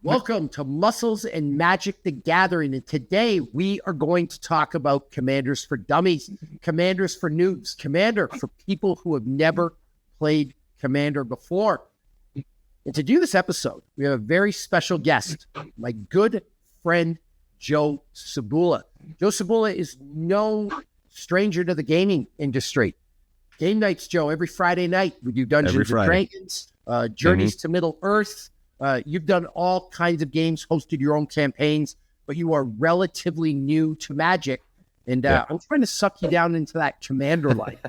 Welcome to Muscles and Magic the Gathering. And today we are going to talk about Commanders for Dummies, Commanders for Noobs, Commander for people who have never played Commander before. And to do this episode, we have a very special guest, my good friend, Joe Sabula. Joe Sabula is no stranger to the gaming industry. Game nights, Joe, every Friday night. We do Dungeons and Dragons, Journeys to Middle Earth. You've done all kinds of games, hosted your own campaigns, but you are relatively new to Magic. And I'm trying to suck you down into that Commander life.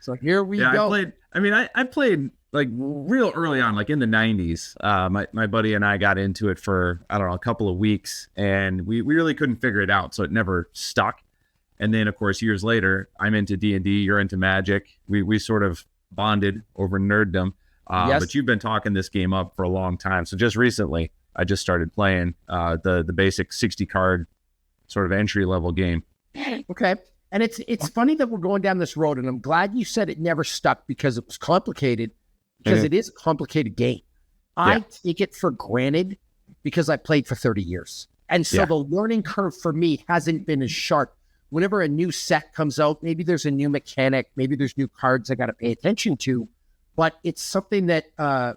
So here we go. I played like real early on, like in the 90s. My buddy and I got into it for, a couple of weeks, and we really couldn't figure it out. So it never stuck. And then, of course, years later, I'm into D&D, you're into Magic. We sort of bonded over nerddom. Yes. But you've been talking this game up for a long time. So just recently, I just started playing the basic 60 card sort of entry level game. Okay. And it's funny that we're going down this road, and I'm glad you said it never stuck because it was complicated, because it is a complicated game. I take it for granted because I played for 30 years. And so the learning curve for me hasn't been as sharp. Whenever a new set comes out, maybe there's a new mechanic, maybe there's new cards I got to pay attention to. But it's something that,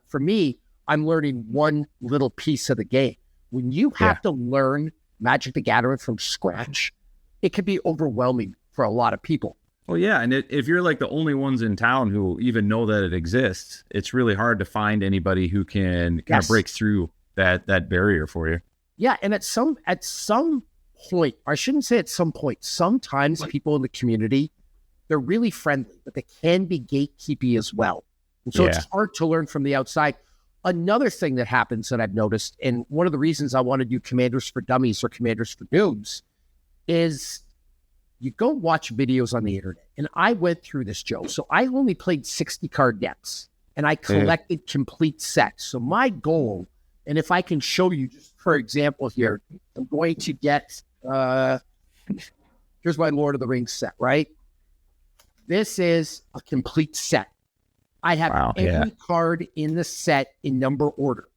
for me, I'm learning one little piece of the game. When you have to learn Magic the Gathering from scratch, it can be overwhelming for a lot of people. Well, yeah, and if you're like the only ones in town who even know that it exists, it's really hard to find anybody who can kind of break through that barrier for you. Yeah, and at some point, I shouldn't say at some point, sometimes people in the community, they're really friendly, but they can be gatekeepy as well. And so it's hard to learn from the outside. Another thing that happens that I've noticed, and one of the reasons I want to do Commanders for Dummies or Commanders for Noobs, is you go watch videos on the internet. And I went through this, Joe. So I only played 60 card decks, and I collected complete sets. So my goal, and if I can show you, just for example here, I'm going to get, here's my Lord of the Rings set, right? This is a complete set. I have every card in the set in number order.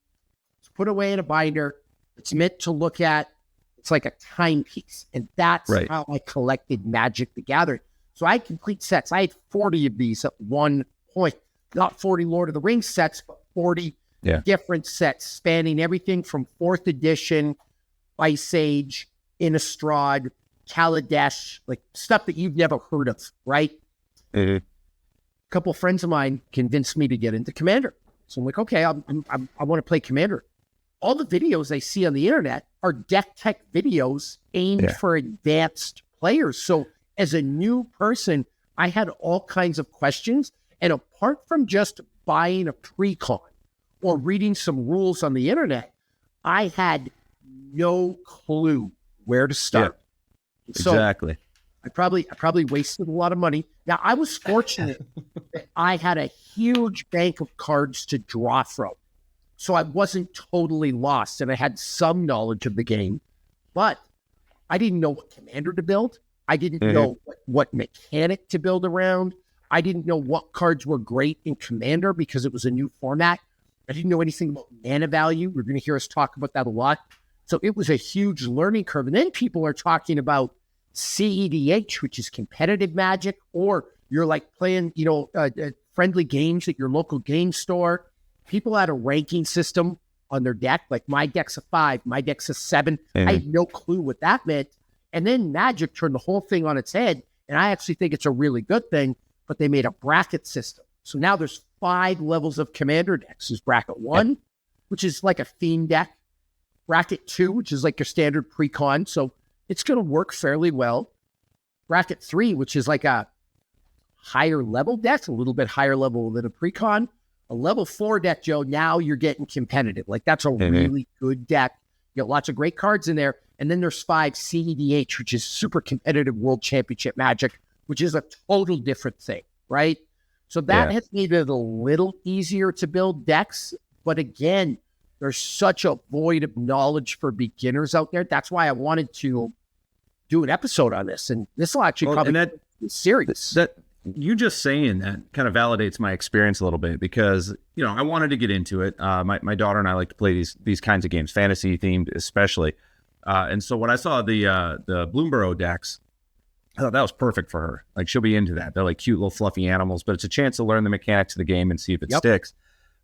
It's put away in a binder. It's meant to look at. It's like a timepiece. And that's how I collected Magic the Gathering. So I had complete sets. I had 40 of these at one point. Not 40 Lord of the Rings sets, but 40 different sets spanning everything from 4th edition, Ice Age, Innistrad, Kaladesh, like stuff that you've never heard of, right? A couple of friends of mine convinced me to get into Commander. So I'm like, okay, I want to play Commander. All the videos I see on the internet are deck tech videos aimed for advanced players. So as a new person, I had all kinds of questions. And apart from just buying a pre-con or reading some rules on the internet, I had no clue where to start. So exactly. I probably wasted a lot of money. Now, I was fortunate that I had a huge bank of cards to draw from. So I wasn't totally lost, and I had some knowledge of the game. But I didn't know what commander to build. I didn't know what mechanic to build around. I didn't know what cards were great in Commander because it was a new format. I didn't know anything about mana value. We're going to hear us talk about that a lot. So it was a huge learning curve. And then people are talking about CEDH, which is competitive Magic, or you're like playing, friendly games at your local game store. People had a ranking system on their deck, like my deck's a 5, my deck's a 7. I had no clue what that meant. And then Magic turned the whole thing on its head, and I actually think it's a really good thing, but they made a bracket system. So now there's 5 levels of Commander decks. There's bracket 1, which is like a theme deck. Bracket 2, which is like your standard pre-con. So it's going to work fairly well. Bracket 3, which is like a higher level deck, a little bit higher level than a pre-con. A level 4 deck, Joe, now you're getting competitive. Like that's a really good deck. You got lots of great cards in there. And then there's 5 CEDH, which is super competitive World Championship Magic, which is a total different thing, right? So that has made it a little easier to build decks. But again, there's such a void of knowledge for beginners out there. That's why I wanted to do an episode on this. And this will actually probably be serious. you just saying that kind of validates my experience a little bit because, I wanted to get into it. My daughter and I like to play these kinds of games, fantasy themed especially. And so when I saw the Bloomborough decks, I thought that was perfect for her. Like, she'll be into that. They're like cute little fluffy animals, but it's a chance to learn the mechanics of the game and see if it sticks.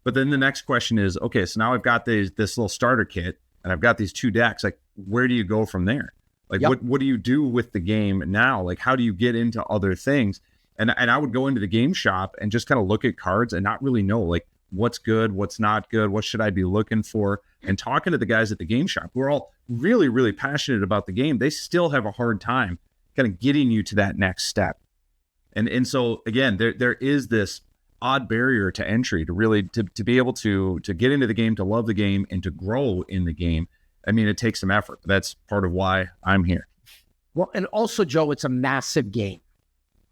But then the next question is, okay, so now I've got this little starter kit and I've got these 2 decks. Like, where do you go from there? Like, what do you do with the game now? Like, how do you get into other things? And I would go into the game shop and just kind of look at cards and not really know, like, what's good, what's not good, what should I be looking for? And talking to the guys at the game shop who are all really, really passionate about the game, they still have a hard time kind of getting you to that next step. And so, again, there is this odd barrier to entry to really to be able to get into the game, to love the game, and to grow in the game. I mean, it takes some effort. That's part of why I'm here. Well, and also, Joe, it's a massive game.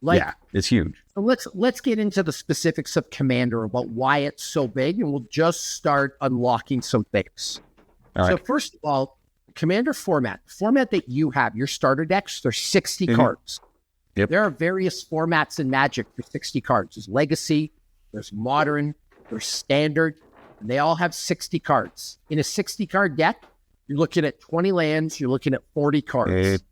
Yeah, it's huge. So let's get into the specifics of Commander, about why it's so big, and we'll just start unlocking some things. All right. So first of all, Commander format that you have, your starter decks, there's 60 cards. Yep. There are various formats in Magic for 60 cards. There's Legacy, there's Modern, there's Standard, and they all have 60 cards. In a 60-card deck, you're looking at 20 lands, you're looking at 40 cards. And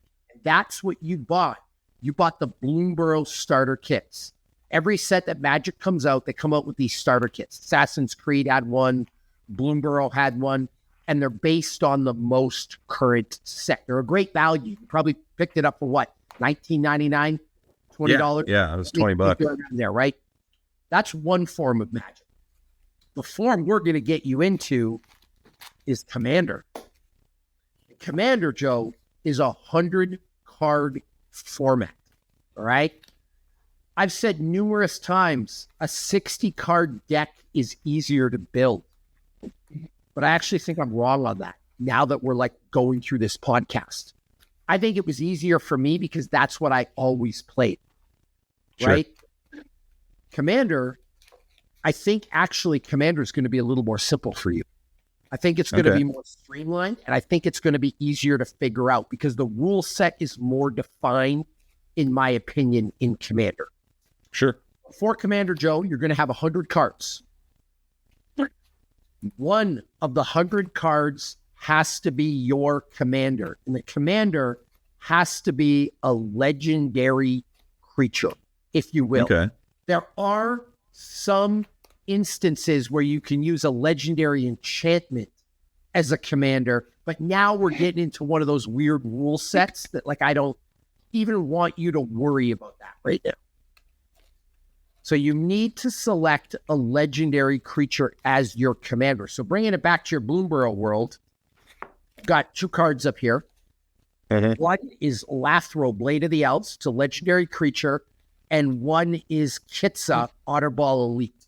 that's what you bought. You bought the Bloomborough starter kits. Every set that Magic comes out, they come out with these starter kits. Assassin's Creed had one, Bloomborough had one, and they're based on the most current set. They're a great value. You probably picked it up for what, $19.99, $20? Yeah, it was $20. There, right? That's one form of Magic. The form we're going to get you into is Commander. Commander, Joe, is a 100-card format, all right? I've said numerous times, a 60-card deck is easier to build. But I actually think I'm wrong on that now that we're like going through this podcast. I think it was easier for me because that's what I always played, right? Commander, I think actually Commander is going to be a little more simple for you. I think it's going to be more streamlined, and I think it's going to be easier to figure out because the rule set is more defined, in my opinion, in Commander. Sure. For Commander, Joe, you're going to have 100 cards. One of the 100 cards has to be your commander, and the commander has to be a legendary creature, if you will. Okay. There are some instances where you can use a legendary enchantment as a commander, but now we're getting into one of those weird rule sets that, like, I don't even want you to worry about that right now. So you need to select a legendary creature as your commander. So bringing it back to your Bloomborough world, got 2 cards up here. One is Lathro, Blade of the Elves. It's a legendary creature. And one is Kitza, Otterball Elite.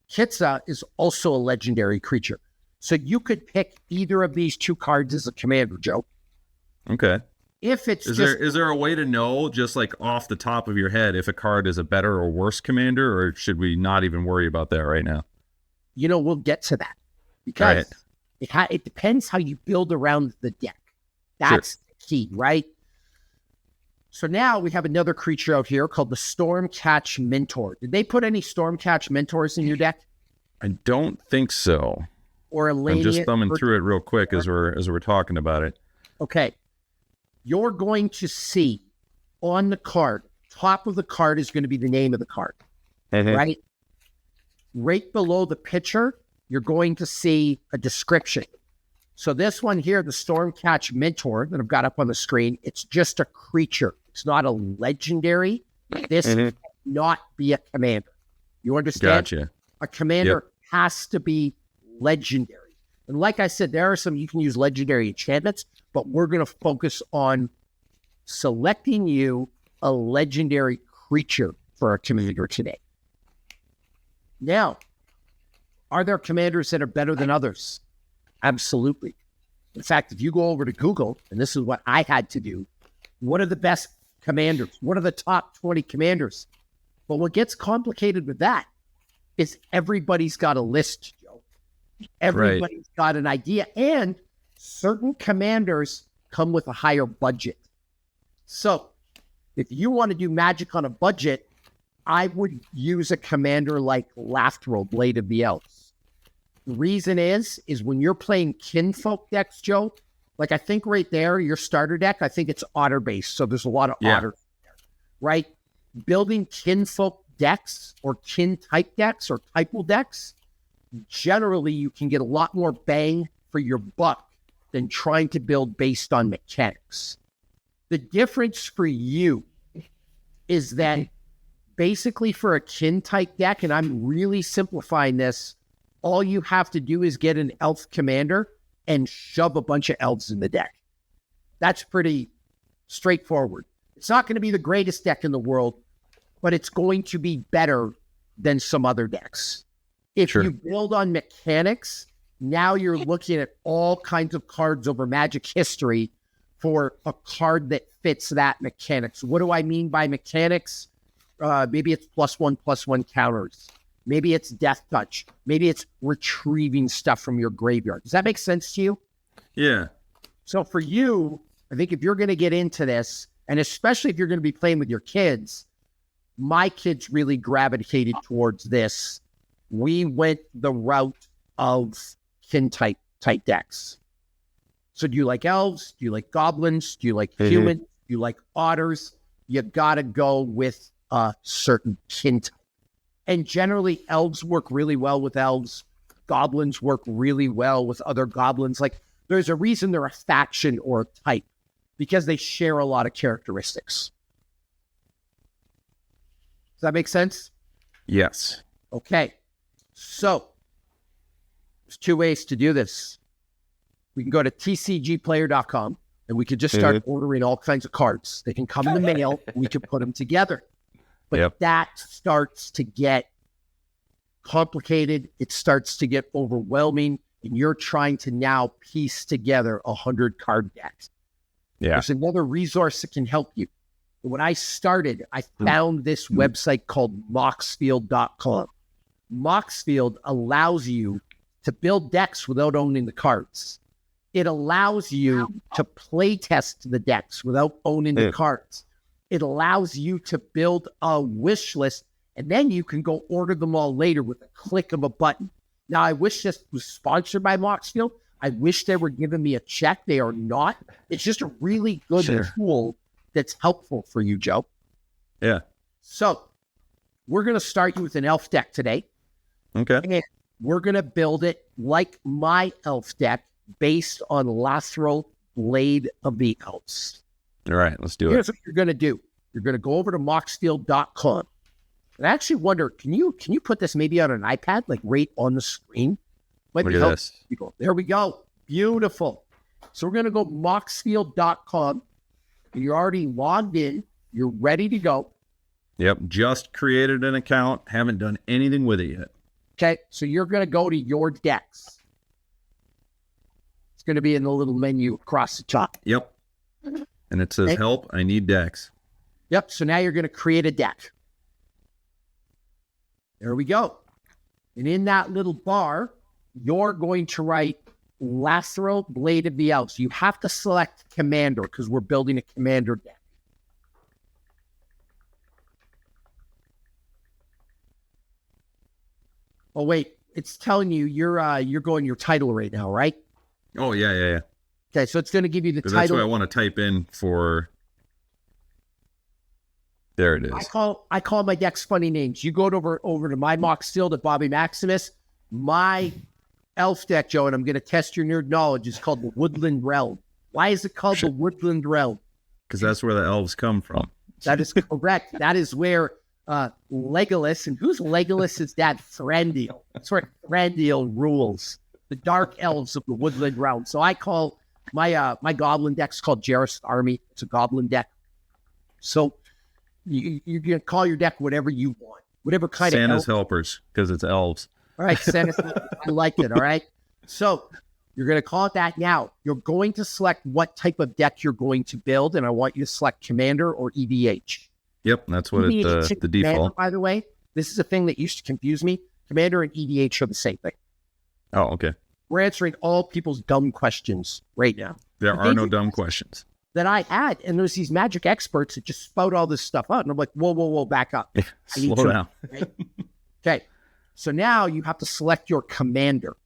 Kitza is also a legendary creature. So you could pick either of these 2 cards as a commander, Joe. Okay. If it's is there a way to know, just like off the top of your head, if a card is a better or worse commander, or should we not even worry about that right now? We'll get to that because it depends how you build around the deck. That's the key, right? So now we have another creature out here called the Stormcatch Mentor. Did they put any Stormcatch Mentors in your deck? I don't think so. Or a I'm just thumbing through it real quick as we're talking about it. Okay. You're going to see on the card, top of the card is going to be the name of the card, right? Right below the picture, you're going to see a description. So this one here, the Stormcatch Mentor that I've got up on the screen, it's just a creature. It's not a legendary. This cannot be a commander. You understand? Gotcha. A commander has to be legendary. And like I said, there are some, you can use legendary enchantments, but we're going to focus on selecting you a legendary creature for a commander today. Now, are there commanders that are better than others? Absolutely. In fact, if you go over to Google, and this is what I had to do, what are the best commanders? What are the top 20 commanders? But what gets complicated with that is everybody's got a list, Joe. Everybody's got an idea, and certain commanders come with a higher budget. So if you want to do Magic on a budget, I would use a commander like Lathril, Blade of the Elves. The reason is when you're playing kinfolk decks, Joe, like I think right there, your starter deck, I think it's otter based. So there's a lot of otter, right? Building kinfolk decks or kin type decks or typal decks, generally you can get a lot more bang for your buck than trying to build based on mechanics. The difference for you is that basically for a kin type deck, and I'm really simplifying this, all you have to do is get an elf commander and shove a bunch of elves in the deck. That's pretty straightforward. It's not going to be the greatest deck in the world, but it's going to be better than some other decks. If you build on mechanics, now you're looking at all kinds of cards over Magic history for a card that fits that mechanics. What do I mean by mechanics? Maybe it's +1/+1 counters. Maybe it's Death Touch. Maybe it's retrieving stuff from your graveyard. Does that make sense to you? Yeah. So for you, I think if you're going to get into this, and especially if you're going to be playing with your kids, my kids really gravitated towards this. We went the route of kin type decks. So do you like elves? Do you like goblins? Do you like humans? Do you like otters? You got to go with a certain kin type. And generally, elves work really well with elves. Goblins work really well with other goblins. Like, there's a reason they're a faction or a type, because they share a lot of characteristics. Does that make sense? Yes. Okay. So, there's two ways to do this. We can go to tcgplayer.com, and we could just start ordering all kinds of cards. They can come in the mail, and we can put them together. But that starts to get complicated. It starts to get overwhelming, and you're trying to now piece together 100 card decks. Yeah. There's another resource that can help you. When I started, I found this website called Moxfield.com. Moxfield allows you to build decks without owning the cards. It allows you to play test the decks without owning the cards. It allows you to build a wish list, and then you can go order them all later with a click of a button. Now, I wish this was sponsored by Moxfield. I wish they were giving me a check. They are not. It's just a really good tool that's helpful for you, Joe. Yeah. So we're going to start you with an elf deck today. Okay. And we're going to build it like my elf deck based on Lathril, Blade of the Elves. All right, let's do it. Here's what you're going to do. You're going to go over to moxfield.com. And I actually wonder, can you put this maybe on an iPad, like right on the screen? Look at this. People. There we go. Beautiful. So we're going to go moxfield.com. You're already logged in. You're ready to go. Yep, just created an account. Haven't done anything with it yet. Okay, so you're going to go to your decks. It's going to be in the little menu across the top. Yep. And it says, help, I need decks. Yep, so now you're going to create a deck. There we go. And in that little bar, you're going to write Lathril, Blade of the Elves. You have to select Commander because we're building a Commander deck. Oh, wait, it's telling you you're going your title right now, right? Oh, yeah. Okay, so it's going to give you the title. That's what I want to type in for. There it is. I call my decks funny names. You go over to my Moxfield at Bobby Maximus. My elf deck, Joe, and I'm going to test your nerd knowledge, is called the Woodland Realm. Why is it called the Woodland Realm? Because that's where the elves come from. That is correct. That is where Legolas, and who's Legolas's dad? Thranduil. That's where Thranduil rules. The dark elves of the Woodland Realm. So I call my goblin deck's called Jareth's Army. It's a goblin deck. So you can call your deck whatever you want, whatever kind of Santa's helpers, because it's elves. All right, Santa's I liked it. All right. So you're going to call it that. Now you're going to select what type of deck you're going to build, and I want you to select Commander or EDH. Yep, that's what the default. Commander, by the way, this is a thing that used to confuse me. Commander and EDH are the same thing. Oh, okay. We're answering all people's dumb questions right now. There are no dumb questions. that I had. And there's these magic experts that just spout all this stuff out. And I'm like, whoa, back up. Slow down. Right? Okay. So now you have to select your commander.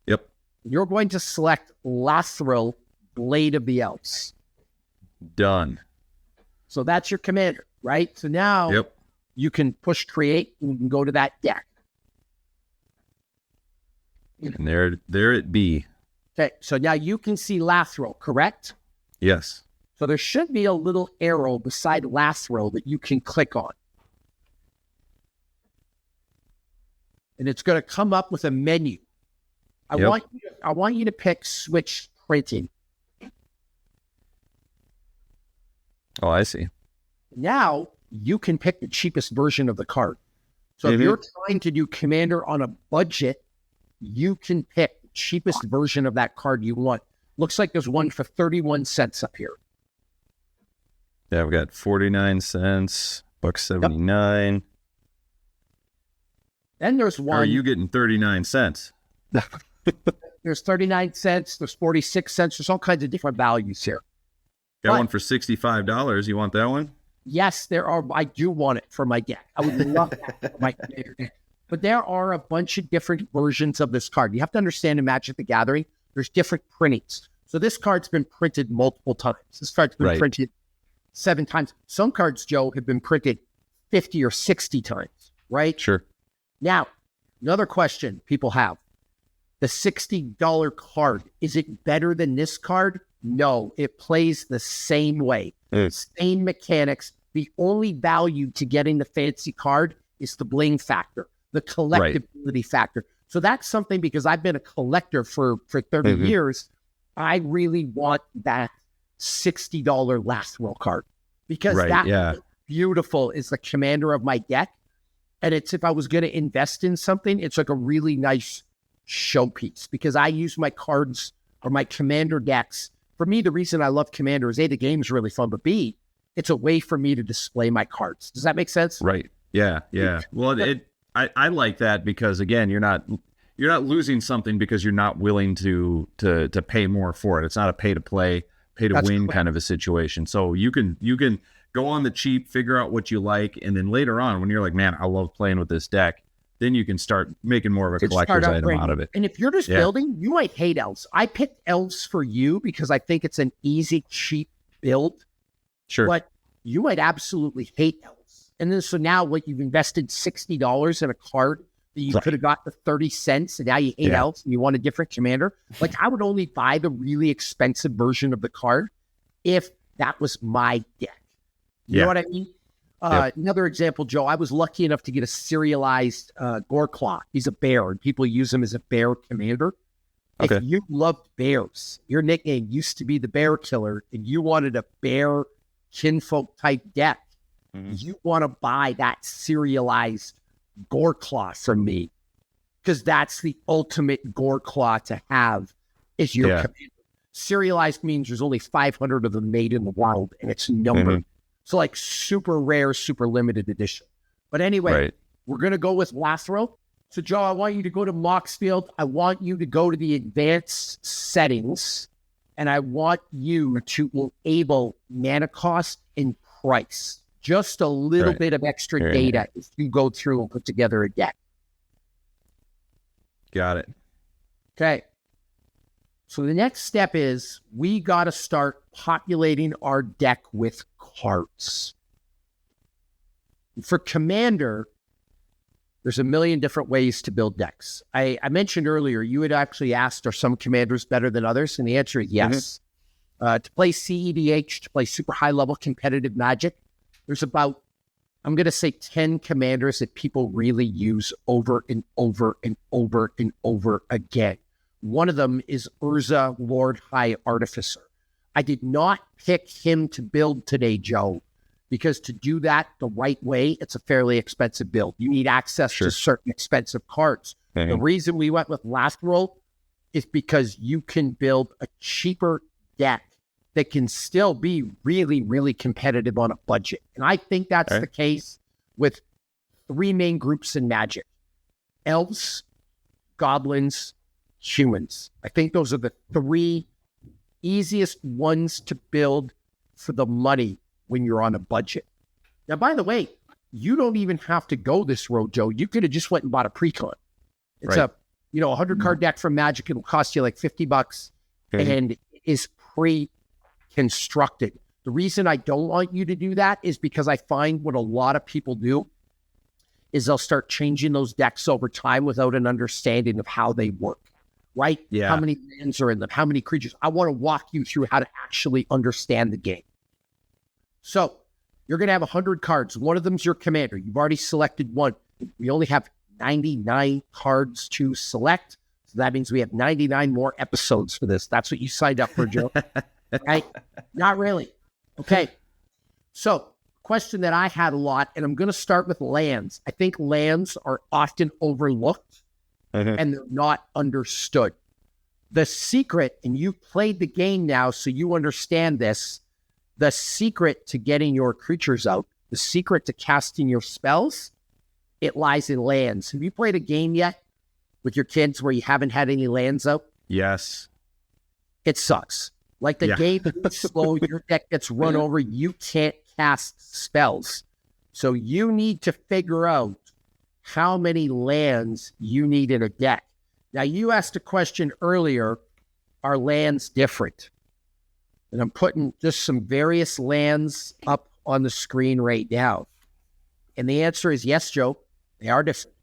Yep. You're going to select Lathril, Blade of the Elves. Done. So that's your commander, right? So now you can push create and you can go to that deck. And there it be. Okay, so now you can see Lathril, correct? Yes. So there should be a little arrow beside Lathril that you can click on. And it's going to come up with a menu. I want you to pick switch printing. Oh, I see. Now you can pick the cheapest version of the card. So if you're trying to do Commander on a budget, you can pick the cheapest version of that card you want. Looks like there's one for 31 cents up here. Yeah, we've got 49 cents, $1.79. Yep. Then there's one. How are you getting 39 cents? There's 39 cents. There's 46 cents. There's all kinds of different values here. Got one for $65. You want that one? Yes, there are. I do want it for my deck. I would love that for my deck. But there are a bunch of different versions of this card. You have to understand in Magic the Gathering, there's different printings. So this card's been printed multiple times. This card's been printed 7 times. Some cards, Joe, have been printed 50 or 60 times, right? Sure. Now, another question people have. The $60 card, is it better than this card? No, it plays the same way. Same mechanics. The only value to getting the fancy card is the bling factor, the collectability factor. So that's something, because I've been a collector for 30 years, I really want that $60 Lathril card, because that's beautiful is the commander of my deck. And it's, if I was going to invest in something, it's like a really nice showpiece, because I use my cards or my commander decks. For me, the reason I love Commander is A, the game's really fun, but B, it's a way for me to display my cards. Does that make sense? Right. Yeah. Yeah. Well, I like that, because again, you're not losing something because you're not willing to pay more for it. It's not a pay to play, pay to win kind of a situation. So you can go on the cheap, figure out what you like, and then later on, when you're like, man, I love playing with this deck, then you can start making more of a collector's item out of it. And if you're just building, you might hate elves. I picked elves for you because I think it's an easy, cheap build. Sure. But you might absolutely hate elves. And then so now, like, you've invested $60 in a card that you could have got for 30 cents, and now you hate elves and you want a different commander. Like, I would only buy the really expensive version of the card if that was my deck. You know what I mean? Another example, Joe, I was lucky enough to get a serialized Goreclaw. He's a bear, and people use him as a bear commander. Okay. If you loved bears, your nickname used to be the Bear Killer, and you wanted a bear kinfolk type deck, you want to buy that serialized Goreclaw from me, because that's the ultimate Goreclaw to have is your commander. Serialized means there's only 500 of them made in the world, and it's numbered. So like super rare, super limited edition. But anyway, we're going to go with Lathril. So Joe, I want you to go to Moxfield. I want you to go to the advanced settings, and I want you to enable mana cost and price. Just a little bit of extra data if you go through and put together a deck. Got it. Okay. So the next step is we got to start populating our deck with cards. For Commander, there's a million different ways to build decks. I mentioned earlier, you had actually asked, are some commanders better than others? And the answer is yes. To play CEDH, to play super high-level competitive Magic, there's about, I'm going to say 10 commanders that people really use over and over and over and over again. One of them is Urza, Lord High Artificer. I did not pick him to build today, Joe, because to do that the right way, it's a fairly expensive build. You need access to certain expensive cards. The reason we went with Lathril is because you can build a cheaper deck that can still be really, really competitive on a budget. And I think that's the case with 3 main groups in Magic: elves, goblins, humans. I think those are the 3 easiest ones to build for the money when you're on a budget. Now, by the way, you don't even have to go this road, Joe. You could have just went and bought a pre-con. It's Right. a 100 card deck from Magic. It'll cost you like $50 and it is pre-constructed. The reason I don't want you to do that is because I find what a lot of people do is they'll start changing those decks over time without an understanding of how they work, right? Yeah. How many lands are in them? How many creatures? I want to walk you through how to actually understand the game. So you're going to have 100 cards. One of them's your commander. You've already selected one. We only have 99 cards to select. So that means we have 99 more episodes for this. That's what you signed up for, Joe. Right? Not really. Okay. So question that I had a lot, and I'm going to start with lands. I think lands are often overlooked and they're not understood. The secret, and you've played the game now, so you understand this, the secret to getting your creatures out, the secret to casting your spells, it lies in lands. Have you played a game yet with your kids where you haven't had any lands out? Yes. It sucks. Like the game is slow, your deck gets run over, you can't cast spells. So you need to figure out how many lands you need in a deck. Now, you asked a question earlier, are lands different? And I'm putting just some various lands up on the screen right now. And the answer is yes, Joe, they are different.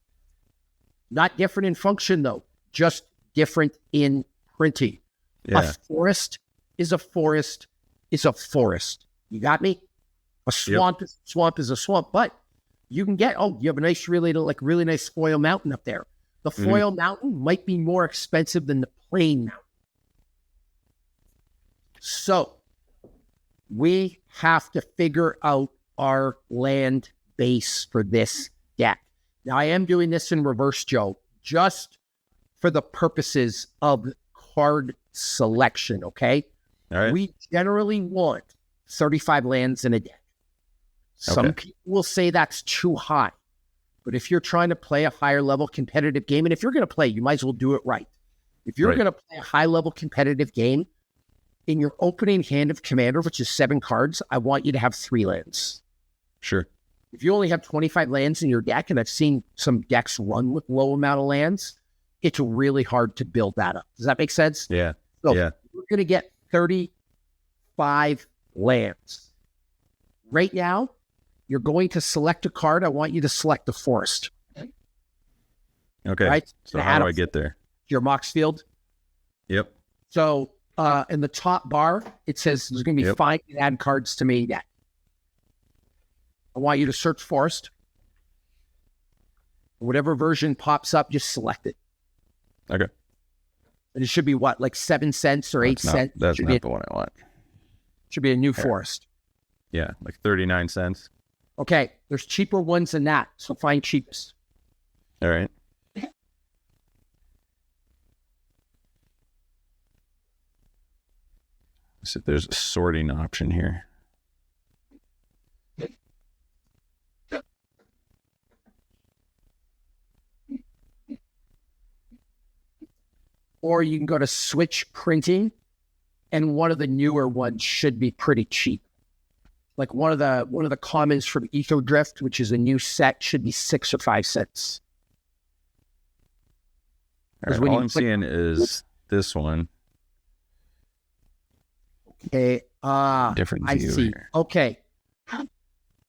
Not different in function, though, just different in printing. Yeah. A forest is a forest is a forest. You got me? A swamp is a swamp, but you can get, you have a nice, really nice foil mountain up there. The foil mountain might be more expensive than the plain mountain. So we have to figure out our land base for this deck. Now, I am doing this in reverse, Joe, just for the purposes of card selection, okay? All right. We generally want 35 lands in a deck. Some people will say that's too high. But if you're trying to play a higher level competitive game, and if you're going to play, you might as well do it right. If you're going to play a high level competitive game, in your opening hand of Commander, which is 7 cards, I want you to have 3 lands. Sure. If you only have 25 lands in your deck, and I've seen some decks run with low amount of lands, it's really hard to build that up. Does that make sense? Yeah. So we're going to get 35 lands. Right now, you're going to select a card. I want you to select the forest. Okay. Right? So how do I get there? Your Moxfield. Yep. So in the top bar, it says there's going to be 5 and add cards to main deck. I want you to search forest. Whatever version pops up, just select it. Okay. And it should be what, like 7 cents or 8 cents? That's not the one I want. Should be a new forest. Yeah, like 39 cents. Okay, there's cheaper ones than that, so find cheapest. All right. So there's a sorting option here. Or you can go to Switch Printing, and one of the newer ones should be pretty cheap. Like one of the commons from Etho Drift, which is a new set, should be 6 or 5 cents. All right, all I'm seeing is this one. Okay. Different I view see. here. Okay.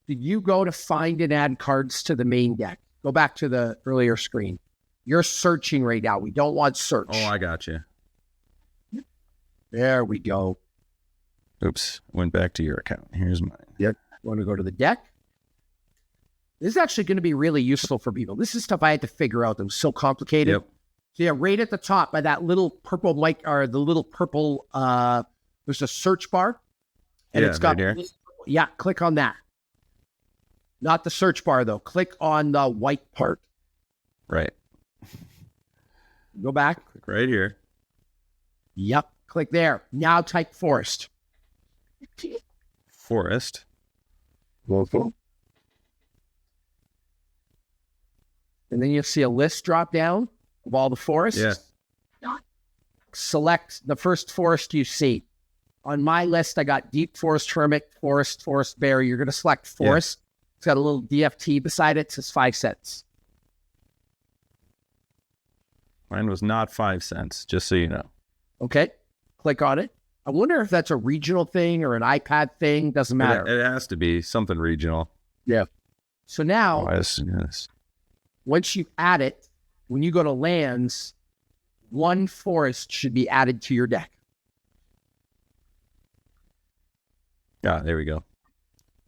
Did you go to find and add cards to the main deck? Go back to the earlier screen. You're searching right now. We don't want search. Oh, I got you. There we go. Oops. Went back to your account. Here's mine. Yep. Want to go to the deck? This is actually going to be really useful for people. This is stuff I had to figure out that was so complicated. Yep. So yeah, right at the top by that little purple mic, or the little purple, there's a search bar. And it's got, right here. Click on that. Not the search bar though. Click on the white part. Right. Go back. Click right here. Yep. Click there. Now type forest. Forest. And then you'll see a list drop down of all the forests. Yeah. Select the first forest you see. On my list, I got Deep Forest Hermit, Forest Bear. You're going to select Forest. Yeah. It's got a little DFT beside it. It says 5 cents. Mine was not 5 cents, just so you know. Okay. Click on it. I wonder if that's a regional thing or an iPad thing. Doesn't matter. It has to be something regional. Yeah. So now, yes. Once you add it, when you go to lands, 1 forest should be added to your deck. Ah, there we go.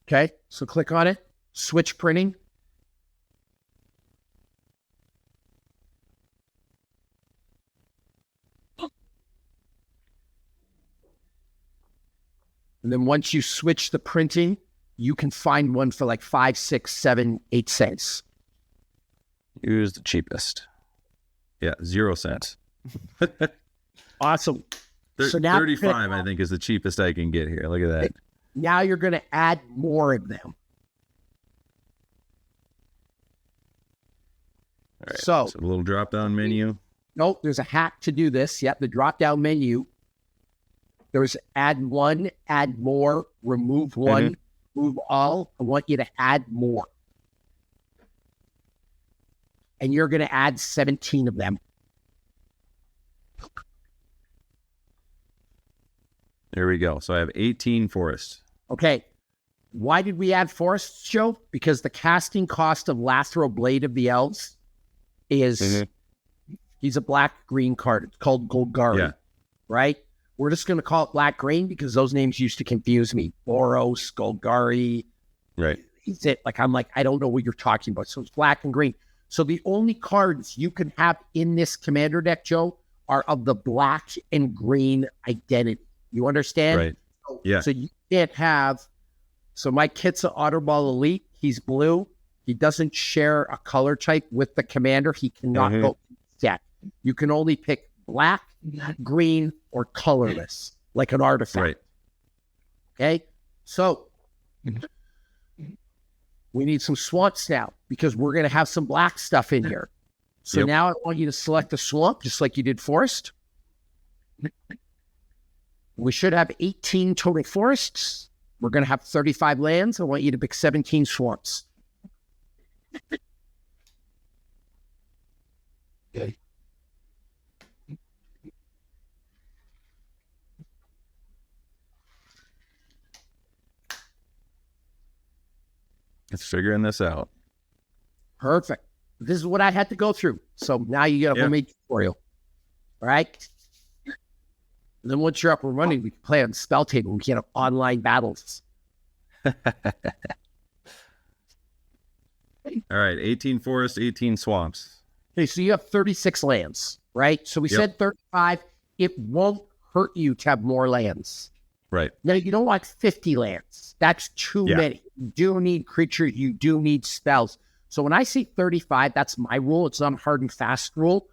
Okay. So click on it. Switch printing. And then once you switch the printing, you can find one for like 5, 6, 7, 8 cents. Use the cheapest. Yeah, 0 cents. Awesome. So now 35, I think, is the cheapest I can get here. Look at that. Now you're going to add more of them. All right. So a little drop-down menu. Nope, there's a hack to do this. Yep, the drop-down menu. There's add 1, add more, remove 1, remove all. I want you to add more. And you're going to add 17 of them. There we go. So I have 18 forests. Okay. Why did we add forests, Joe? Because the casting cost of Lathro Blade of the Elves is, he's a black-green card. It's called Golgari, right? We're just going to call it black-green because those names used to confuse me. Boros, Golgari. Right. He's it. I'm like, I don't know what you're talking about. So it's black and green. So the only cards you can have in this commander deck, Joe, are of the black and green identity. You understand? Right. Yeah. So you can't have, so my kit's an Otterball Elite. He's blue. He doesn't share a color type with the commander. He cannot go deck. You can only pick black, green, or colorless, like an artifact. Right. Okay. So we need some swamps now because we're going to have some black stuff in here. So now I want you to select a swamp just like you did forest. We should have 18 total forests. We're going to have 35 lands. I want you to pick 17 swamps. Okay. It's figuring this out. Perfect. This is what I had to go through. So now you get a homemade tutorial. All right. And then once you're up and running, we can play on spell table. We can have online battles. All right. 18 forests, 18 swamps. Okay, so you have 36 lands, right? So we said 35. It won't hurt you to have more lands. Right. Now, you don't want 50 lands. That's too many. You do need creatures. You do need spells. So when I say 35, that's my rule. It's not a hard and fast rule.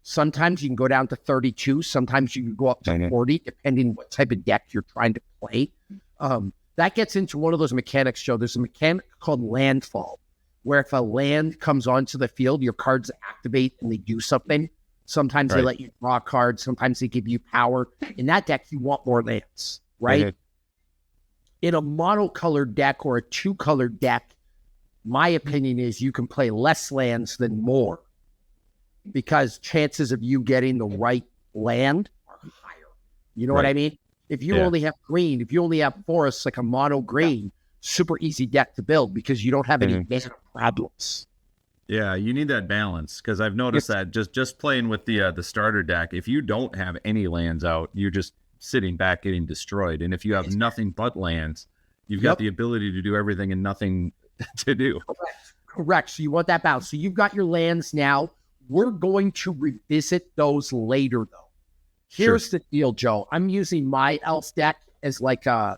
Sometimes you can go down to 32. Sometimes you can go up to 40, depending on what type of deck you're trying to play. That gets into one of those mechanics, Joe. There's a mechanic called landfall, where if a land comes onto the field, your cards activate and they do something. Sometimes they let you draw cards. Sometimes they give you power. In that deck, you want more lands, right? In a monocolored deck or a two-colored deck, my opinion is you can play less lands than more because chances of you getting the right land are higher. You know what I mean? If you only have green, if you only have forests like a mono green, super easy deck to build because you don't have any mana problems. Yeah, you need that balance because I've noticed that just playing with the starter deck, if you don't have any lands out, you're just sitting back getting destroyed. And if you have nothing but lands, you've got the ability to do everything and nothing to do. Correct. So you want that balance. So you've got your lands now. We're going to revisit those later, though. Here's the deal, Joe. I'm using my elf deck as like a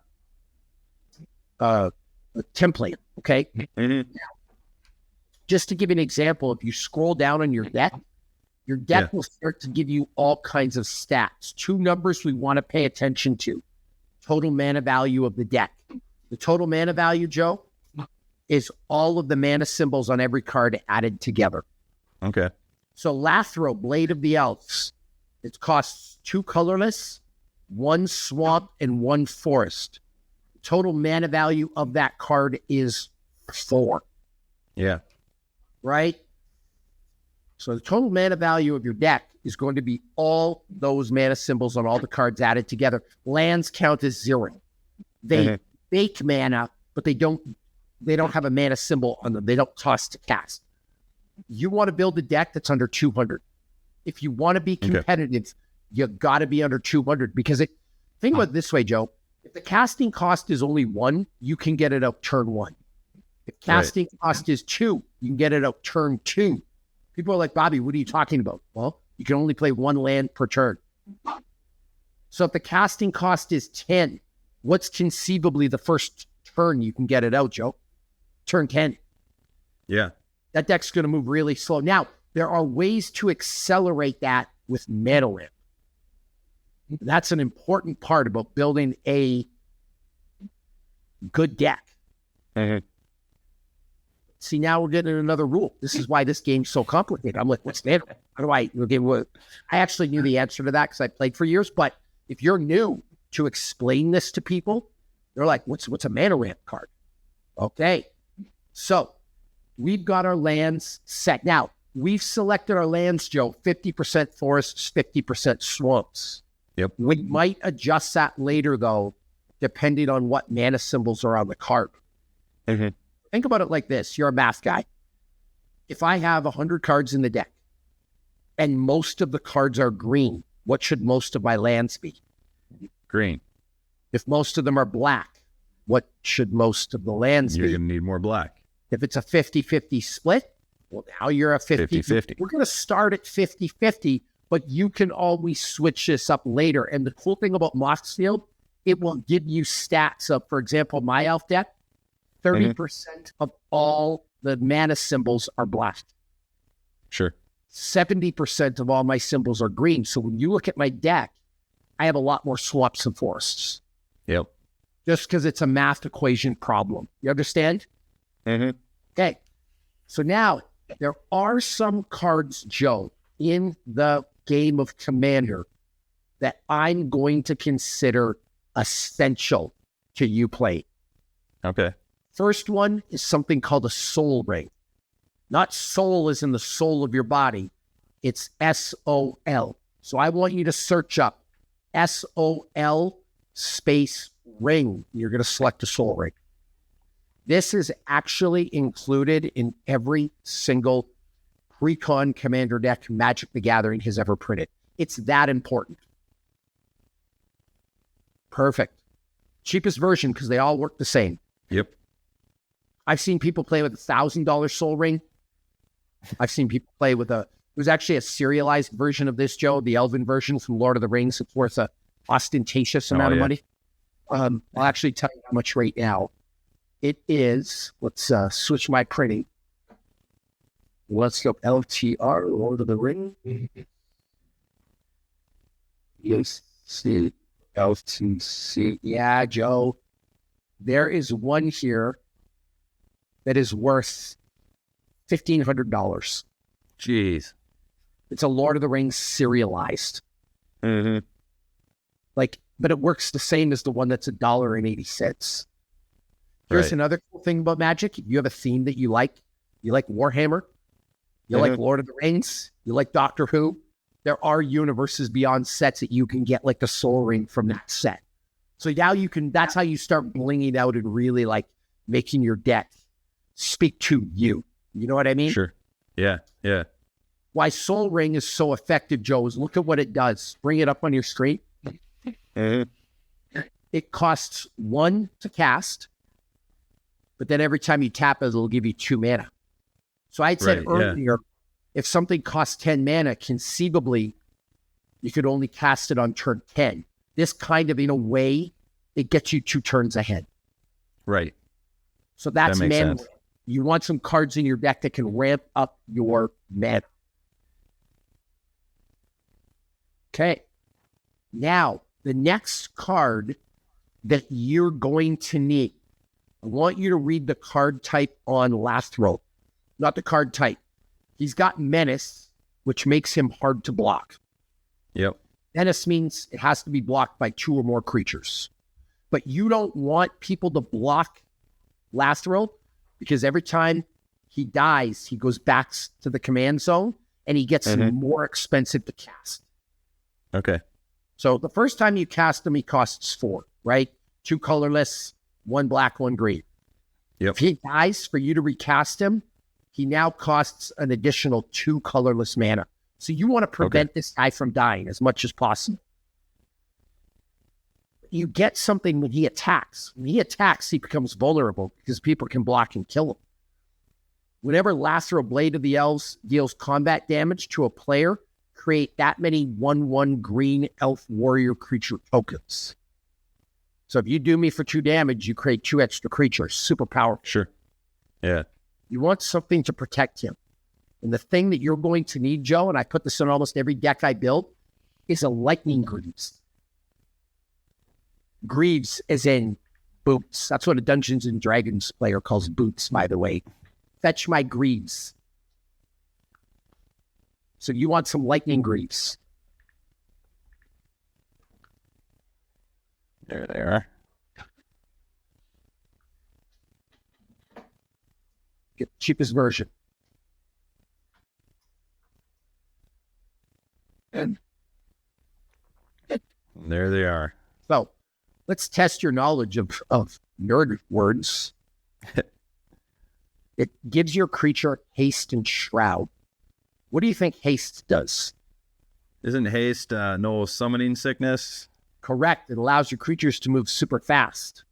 template, okay? Now, just to give you an example, if you scroll down on your deck will start to give you all kinds of stats. 2 numbers we want to pay attention to. Total mana value of the deck. The total mana value, Joe, is all of the mana symbols on every card added together. Okay. So Lathro, Blade of the Elves, it costs 2 colorless 1 swamp, and 1 forest. Total mana value of that card is 4. Yeah. Right? So the total mana value of your deck is going to be all those mana symbols on all the cards added together. Lands count as 0. They bake mana, but they don't have a mana symbol on them. They don't cost to cast. You want to build a deck that's under 200. If you want to be competitive, you got to be under 200 because think about it this way, Joe. If the casting cost is only 1, you can get it out turn 1. If casting cost is 2, you can get it out turn 2. People are like, Bobby, what are you talking about? Well, you can only play 1 land per turn. So if the casting cost is 10, what's conceivably the first turn you can get it out, Joe? Turn 10. Yeah. That deck's going to move really slow. Now, there are ways to accelerate that with mana ramp. That's an important part about building a good deck. See, now we're getting another rule. This is why this game's so complicated. I'm like, what's mana ramp? How do I? I actually knew the answer to that because I played for years. But if you're new to explain this to people, they're like, what's a mana ramp card? Okay. So we've got our lands set. Now, we've selected our lands, Joe, 50% forests, 50% swamps. Yep. We might adjust that later, though, depending on what mana symbols are on the card. Think about it like this. You're a math guy. If I have 100 cards in the deck and most of the cards are green, what should most of my lands be? Green. If most of them are black, what should most of the lands be? You're going to need more black. If it's a 50-50 split, well, now you're a 50-50. We're going to start at 50-50, but you can always switch this up later. And the cool thing about Moxfield, it will give you stats of, for example, my elf deck, 30% of all the mana symbols are black. Sure. 70% of all my symbols are green. So when you look at my deck, I have a lot more swamps and forests. Yep. Just because it's a math equation problem. You understand? Okay. So now there are some cards, Joe, in the game of Commander that I'm going to consider essential to you playing. Okay. First one is something called a soul ring. Not soul as in the soul of your body. It's S-O-L. So I want you to search up S-O-L space ring. You're going to select a soul ring. This is actually included in every single pre-con Commander deck Magic the Gathering has ever printed. It's that important. Perfect. Cheapest version because they all work the same. Yep. I've seen people play with $1,000 soul ring. I've seen people play with there's actually a serialized version of this, Joe, the Elven version from Lord of the Rings. It's worth a ostentatious amount of money. I'll actually tell you how much right now. It is, let's switch my printing. Let's go LTR, Lord of the Ring. Yes, see, LTC. Yeah, Joe. There is one here that is worth $1,500. Jeez. It's a Lord of the Rings serialized. But it works the same as the one that's $1.80. Here's another cool thing about Magic. If you have a theme that you like Warhammer, you like Lord of the Rings, you like Doctor Who, there are universes beyond sets that you can get like the soul ring from that set. So now that's how you start blinging out and really like making your deck speak to you. You know what I mean? Sure. Yeah. Yeah. Why soul ring is so effective, Joe, is look at what it does. Bring it up on your screen. It costs 1 to cast, but then every time you tap it, it'll give you 2 mana. So I said earlier, if something costs 10 mana, conceivably, you could only cast it on turn 10. This kind of, in a way, it gets you 2 turns ahead. Right. So that's that mana. You want some cards in your deck that can ramp up your mana. Okay. Now, the next card that you're going to need, I want you to read the card type on Lathrop, not the card type. He's got Menace, which makes him hard to block. Yep. Menace means it has to be blocked by 2 or more creatures. But you don't want people to block Lathril, because every time he dies, he goes back to the command zone and he gets more expensive to cast. Okay. So the first time you cast him, he costs 4, right? 2 colorless, 1 black, 1 green. Yep. If he dies, for you to recast him, he now costs an additional 2 colorless mana. So you want to prevent this guy from dying as much as possible. You get something when he attacks. When he attacks, he becomes vulnerable because people can block and kill him. Whenever Lathril Blade of the Elves deals combat damage to a player, create that many 1/1 green elf warrior creature tokens. So if you do me for 2 damage, you create 2 extra creatures. Super powerful. Sure. Yeah. You want something to protect him. And the thing that you're going to need, Joe, and I put this in almost every deck I build, is a lightning greaves. Greaves as in boots. That's what a Dungeons and Dragons player calls boots, by the way. Fetch my greaves. So you want some lightning greaves. There they are. Get the cheapest version. And there they are. So let's test your knowledge of nerd words. It gives your creature haste and shroud. What do you think haste does? Isn't haste no summoning sickness? Correct. It allows your creatures to move super fast.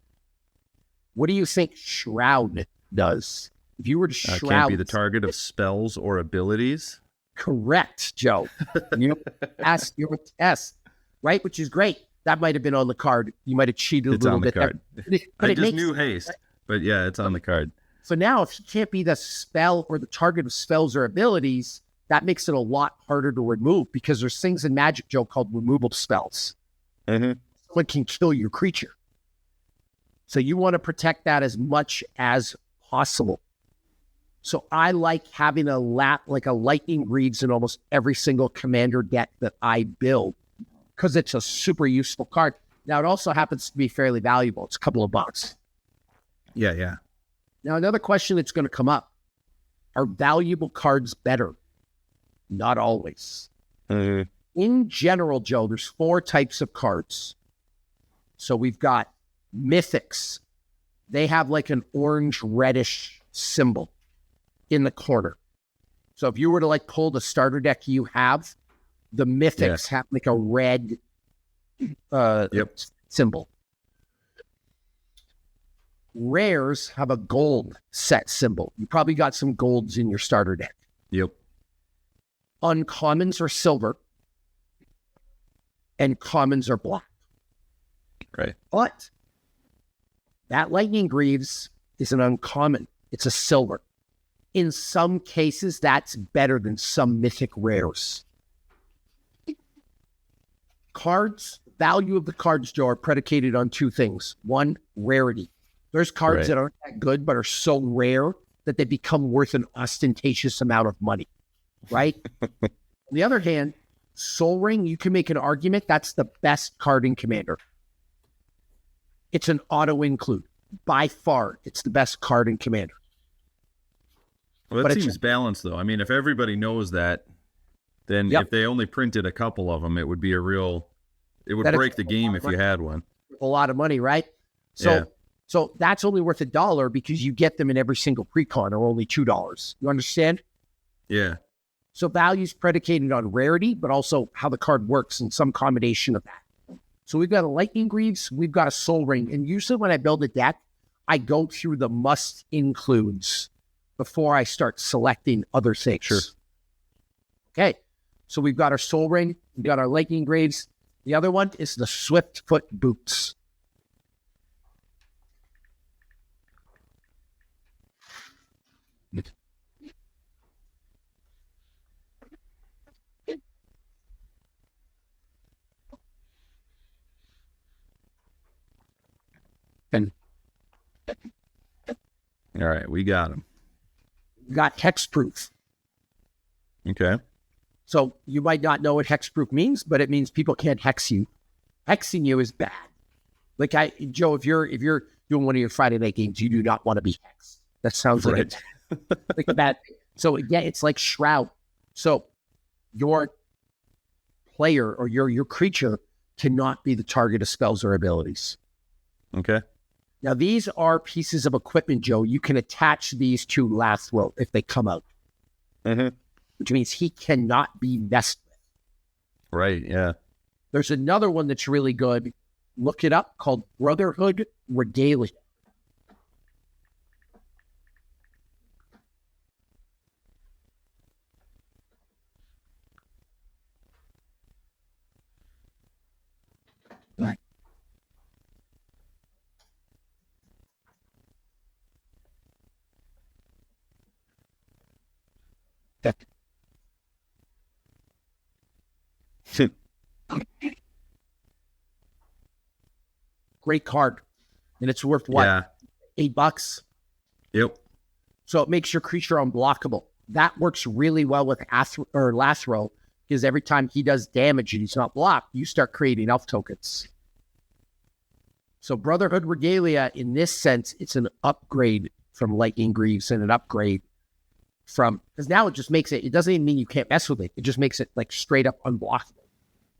What do you think shroud does? If you were to shroud... Can't be the target of spells or abilities? Correct, Joe. You asked your test, right? Which is great. That might have been on the card. You might have cheated a little bit. It's on the card. I just knew haste, but yeah, it's on the card. So now if he can't be the spell or the target of spells or abilities, that makes it a lot harder to remove, because there's things in Magic, Joe, called removal spells. Someone can kill your creature. So you want to protect that as much as possible. So I like having a lightning greaves in almost every single commander deck that I build, because it's a super useful card. Now it also happens to be fairly valuable. It's a couple of bucks. Yeah. Now another question that's going to come up: are valuable cards better? Not always. In general, Joe, there's 4 types of cards. So we've got mythics. They have like an orange reddish symbol in the corner. So if you were to like pull the starter deck you have, the mythics have like a red symbol. Rares have a gold set symbol. You probably got some golds in your starter deck. Yep. Uncommons are silver, and commons are black. Right. But that lightning greaves is an uncommon. It's a silver. In some cases, that's better than some mythic rares. Cards, value of the cards, Joe, are predicated on 2 things. 1, rarity. There's cards that aren't that good, but are so rare that they become worth an ostentatious amount of money, right? On the other hand, Soul Ring, you can make an argument that's the best card in Commander. It's an auto include. By far, it's the best card in Commander. Well, that seems balanced, though. I mean, if everybody knows that, then if they only printed a couple of them, it would be it would break the game if you had one. A lot of money, right? So that's only worth $1 because you get them in every single precon, or only $2. You understand? Yeah. So value's predicated on rarity, but also how the card works and some combination of that. So we've got a lightning greaves, we've got a soul ring, and usually when I build a deck, I go through the must includes before I start selecting other things. Sure. Okay. So we've got our soul ring, we've got our lightning greaves. The other one is the Swiftfoot boots. And all right, we got them. we got hexproof. Okay. So you might not know what hexproof means, but it means people can't hex you. Hexing you is bad. Like Joe, if you're doing one of your Friday night games, you do not want to be hexed. That sounds like like a bad thing. So yeah, it's like Shroud. So your player or your creature cannot be the target of spells or abilities. Okay. Now these are pieces of equipment, Joe. You can attach these to Lathril if they come out, which means he cannot be messed with. Right. Yeah. There's another one that's really good. Look it up, called Brotherhood Regalia. Right. Great card. And it's worth what? Yeah. $8. Yep. So it makes your creature unblockable. That works really well with Lathril, because every time he does damage and he's not blocked, you start creating elf tokens. So Brotherhood Regalia, in this sense, it's an upgrade from Lightning Greaves and an upgrade from, because now it just makes it doesn't even mean you can't mess with it. It just makes it like straight up unblockable.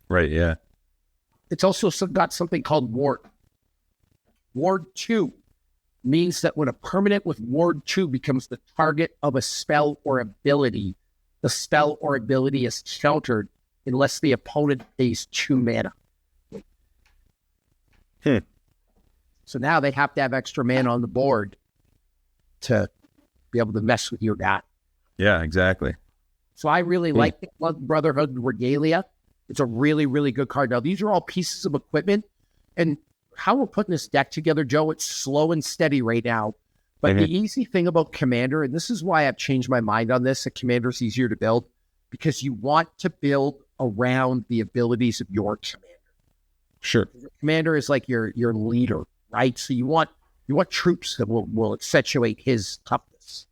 Right. Yeah. It's also got something called Ward. Ward 2 means that when a permanent with Ward 2 becomes the target of a spell or ability, the spell or ability is countered unless the opponent pays 2 mana. So now they have to have extra mana on the board to be able to mess with your guy. Yeah, exactly. So I really like Brotherhood Regalia. It's a really, really good card. Now, these are all pieces of equipment. And how we're putting this deck together, Joe, it's slow and steady right now. But the easy thing about Commander, and this is why I've changed my mind on this, that Commander's easier to build, because you want to build around the abilities of your commander. Sure. Commander is like your leader, right? So you want troops that will accentuate his toughness.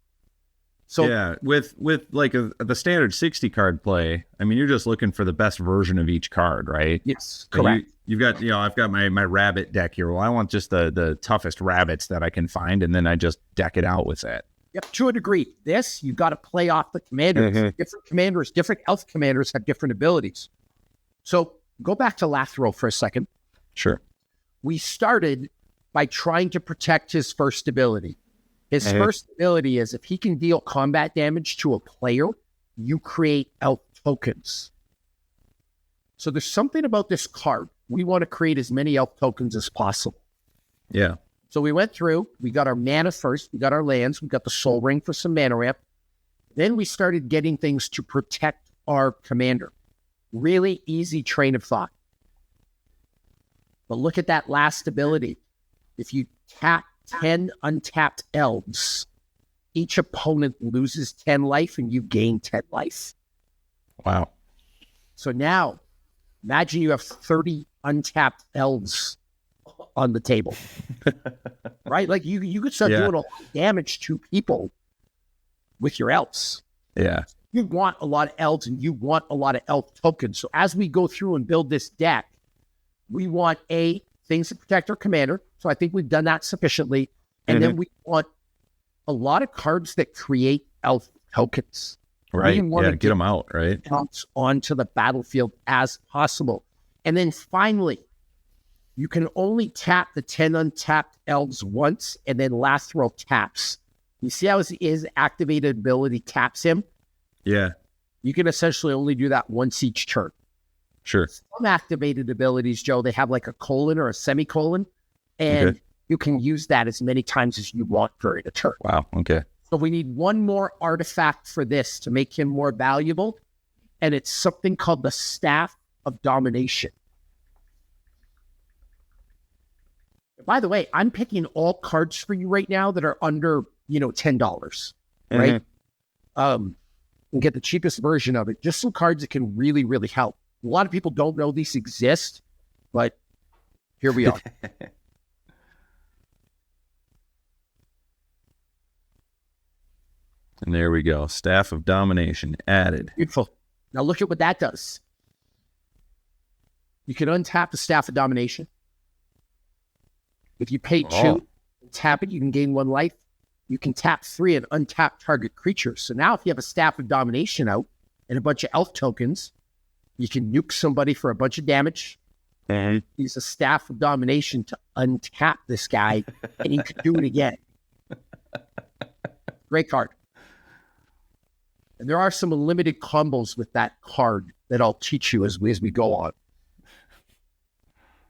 So yeah, with like the standard 60 card play, I mean, you're just looking for the best version of each card, right? Yes, correct. You've got, I've got my rabbit deck here. Well, I want just the toughest rabbits that I can find, and then I just deck it out with that. Yep, to a degree. This, you've got to play off the commanders. Different commanders, different elf commanders have different abilities. So go back to Lathril for a second. Sure. We started by trying to protect his first ability. His first ability is if he can deal combat damage to a player, you create elf tokens. So there's something about this card. We want to create as many elf tokens as possible. Yeah. So we went through, we got our mana first, we got our lands, we got the Soul Ring for some mana ramp. Then we started getting things to protect our commander. Really easy train of thought. But look at that last ability. If you tap 10 untapped elves, each opponent loses 10 life and you gain 10 life. Wow. So now, imagine you have 30 untapped elves on the table. Right? Like you could start doing a lot of damage to people with your elves. Yeah. You want a lot of elves and you want a lot of elf tokens. So as we go through and build this deck, we want things to protect our commander. So I think we've done that sufficiently. And then we want a lot of cards that create elf tokens. Right. Yeah, get them out, right? Onto the battlefield as possible. And then finally, you can only tap the 10 untapped elves once, and then Lathril taps. You see how his activated ability taps him? Yeah. You can essentially only do that once each turn. Sure. Some activated abilities, Joe, they have like a colon or a semicolon, and you can use that as many times as you want during a turn. Wow. Okay. So we need one more artifact for this to make him more valuable, and it's something called the Staff of Domination. By the way, I'm picking all cards for you right now that are under, $10, right? And get the cheapest version of it. Just some cards that can really, really help. A lot of people don't know these exist, but here we are. And there we go. Staff of Domination added. Beautiful. Now look at what that does. You can untap the Staff of Domination. If you pay 2, tap it, you can gain 1 life. You can tap 3 and untap target creatures. So now if you have a Staff of Domination out and a bunch of elf tokens, you can nuke somebody for a bunch of damage. Use a Staff of Domination to untap this guy, and you can do it again. Great card. And there are some limited combos with that card that I'll teach you as we go on.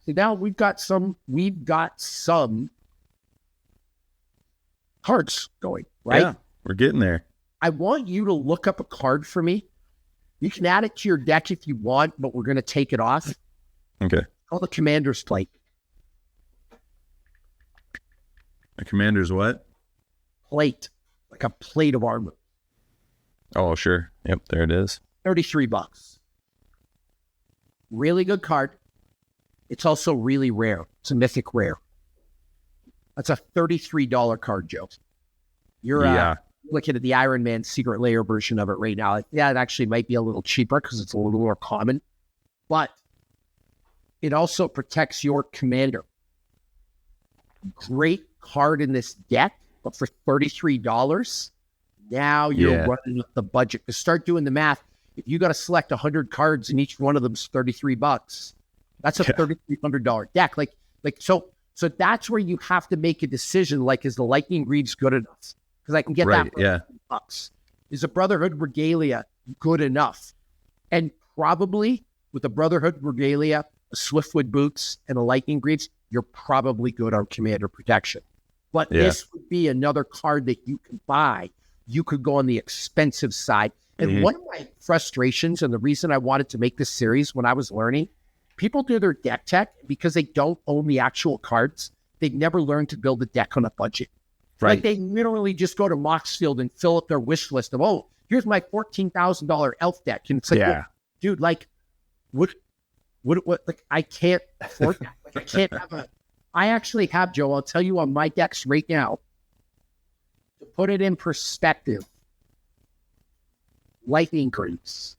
So now we've got some cards going, right? Yeah, we're getting there. I want you to look up a card for me. You can add it to your deck if you want, but we're going to take it off. Okay. Called the Commander's Plate. A Commander's what? Plate. Like a plate of armor. Oh, sure. Yep, there it is. $33. Really good card. It's also really rare. It's a mythic rare. That's a $33 card, Joe. You're looking at the Iron Man Secret Lair version of it right now. Yeah, it actually might be a little cheaper because it's a little more common. But it also protects your commander. Great card in this deck, but for $33, now you're running with the budget. To start doing the math, if you got to select 100 cards and each one of them's $33, that's a $3,300 deck. So that's where you have to make a decision. Like, is the Lightning Greaves good enough? Because I can get that for $100. Is a Brotherhood Regalia good enough? And probably with a Brotherhood Regalia, a Swiftwood Boots, and a Lightning Greaves, you're probably good on commander protection. But this would be another card that you can buy. You could go on the expensive side. And one of my frustrations, and the reason I wanted to make this series when I was learning, people do their deck tech because they don't own the actual cards. They've never learned to build a deck on a budget. Right. Like, they literally just go to Moxfield and fill up their wish list of, oh, here's my $14,000 elf deck. And it's like, well, dude, like, what, like, I can't afford that. Like, I can't have I actually have, Joe, I'll tell you on my decks right now, to put it in perspective, Lightning Greaves.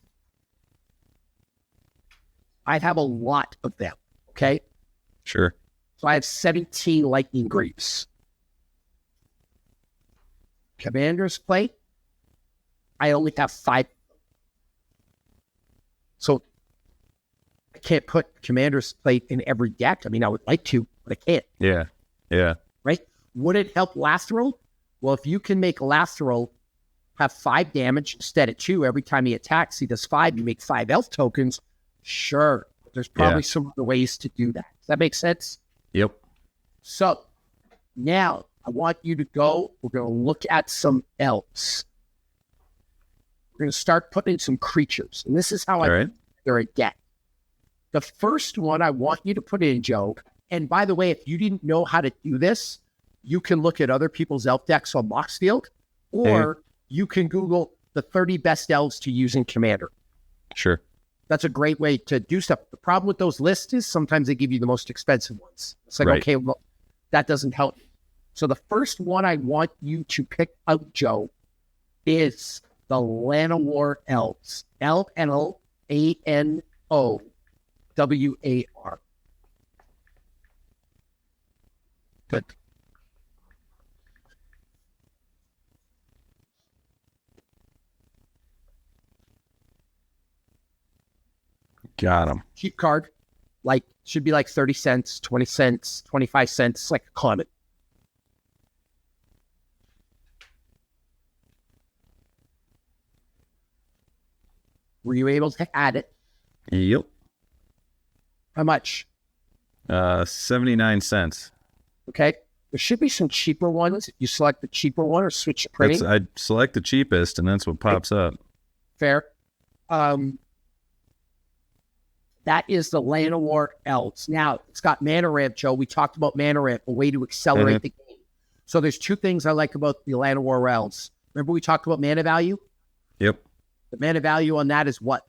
I have a lot of them, okay? Sure. So I have 17 Lightning Greaves. Commander's Plate, I only have 5. So I can't put Commander's Plate in every deck. I mean, I would like to, but I can't. Yeah. Yeah. Right? Would it help Lathril? Well, if you can make Lathril have 5 damage instead of 2 every time he attacks, he does 5, you make 5 elf tokens, sure. There's probably some other ways to do that. Does that make sense? Yep. So now I want you to go. We're going to look at some elves. We're going to start putting in some creatures. And this is how they're a deck. The first one I want you to put in, Joe, and by the way, if you didn't know how to do this, you can look at other people's elf decks on Moxfield, or you can Google the 30 best elves to use in Commander. Sure. That's a great way to do stuff. The problem with those lists is sometimes they give you the most expensive ones. It's like, okay, well, that doesn't help. So the first one I want you to pick out, Joe, is the Llanowar Elves. L-N-O-W-A-R. Good. Got him. Cheap card. Like, should be like 30 cents, 20 cents, 25 cents, like a common. Were you able to add it? Yep. How much? 79 cents. Okay. There should be some cheaper ones. You select the cheaper one or switch to printing. I select the cheapest, and that's what pops up. Fair. That is the Llanowar Elves. Now, it's got mana ramp, Joe. We talked about mana ramp, a way to accelerate the game. So there's 2 things I like about the Llanowar Elves. Remember we talked about mana value? Yep. The mana value on that is what?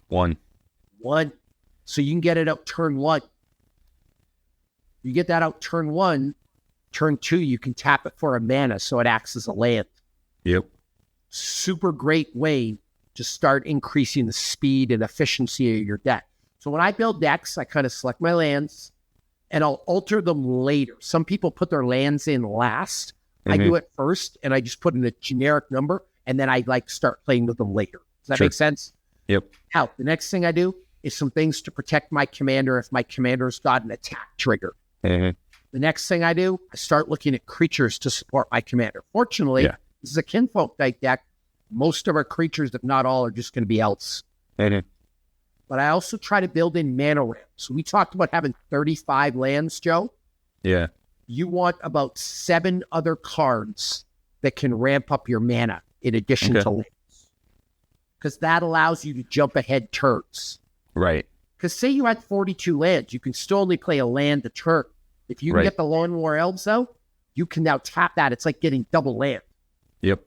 1. 1. So you can get it out turn 1. You get that out turn 1, turn 2, you can tap it for a mana, so it acts as a land. Yep. Super great way to start increasing the speed and efficiency of your deck. So when I build decks, I kind of select my lands and I'll alter them later. Some people put their lands in last. I do it first and I just put in a generic number and then I like start playing with them later. Does that make sense? Yep. Now, the next thing I do is some things to protect my commander if my commander's got an attack trigger. The next thing I do, I start looking at creatures to support my commander. Fortunately, this is a kinfolk type deck. Most of our creatures, if not all, are just going to be elves. But I also try to build in mana ramps. So we talked about having 35 lands, Joe. Yeah. You want about 7 other cards that can ramp up your mana in addition to lands. Because that allows you to jump ahead turns. Right. Because say you had 42 lands, you can still only play a land a turn. If you can get the Lone War Elves out, you can now tap that. It's like getting double land. Yep.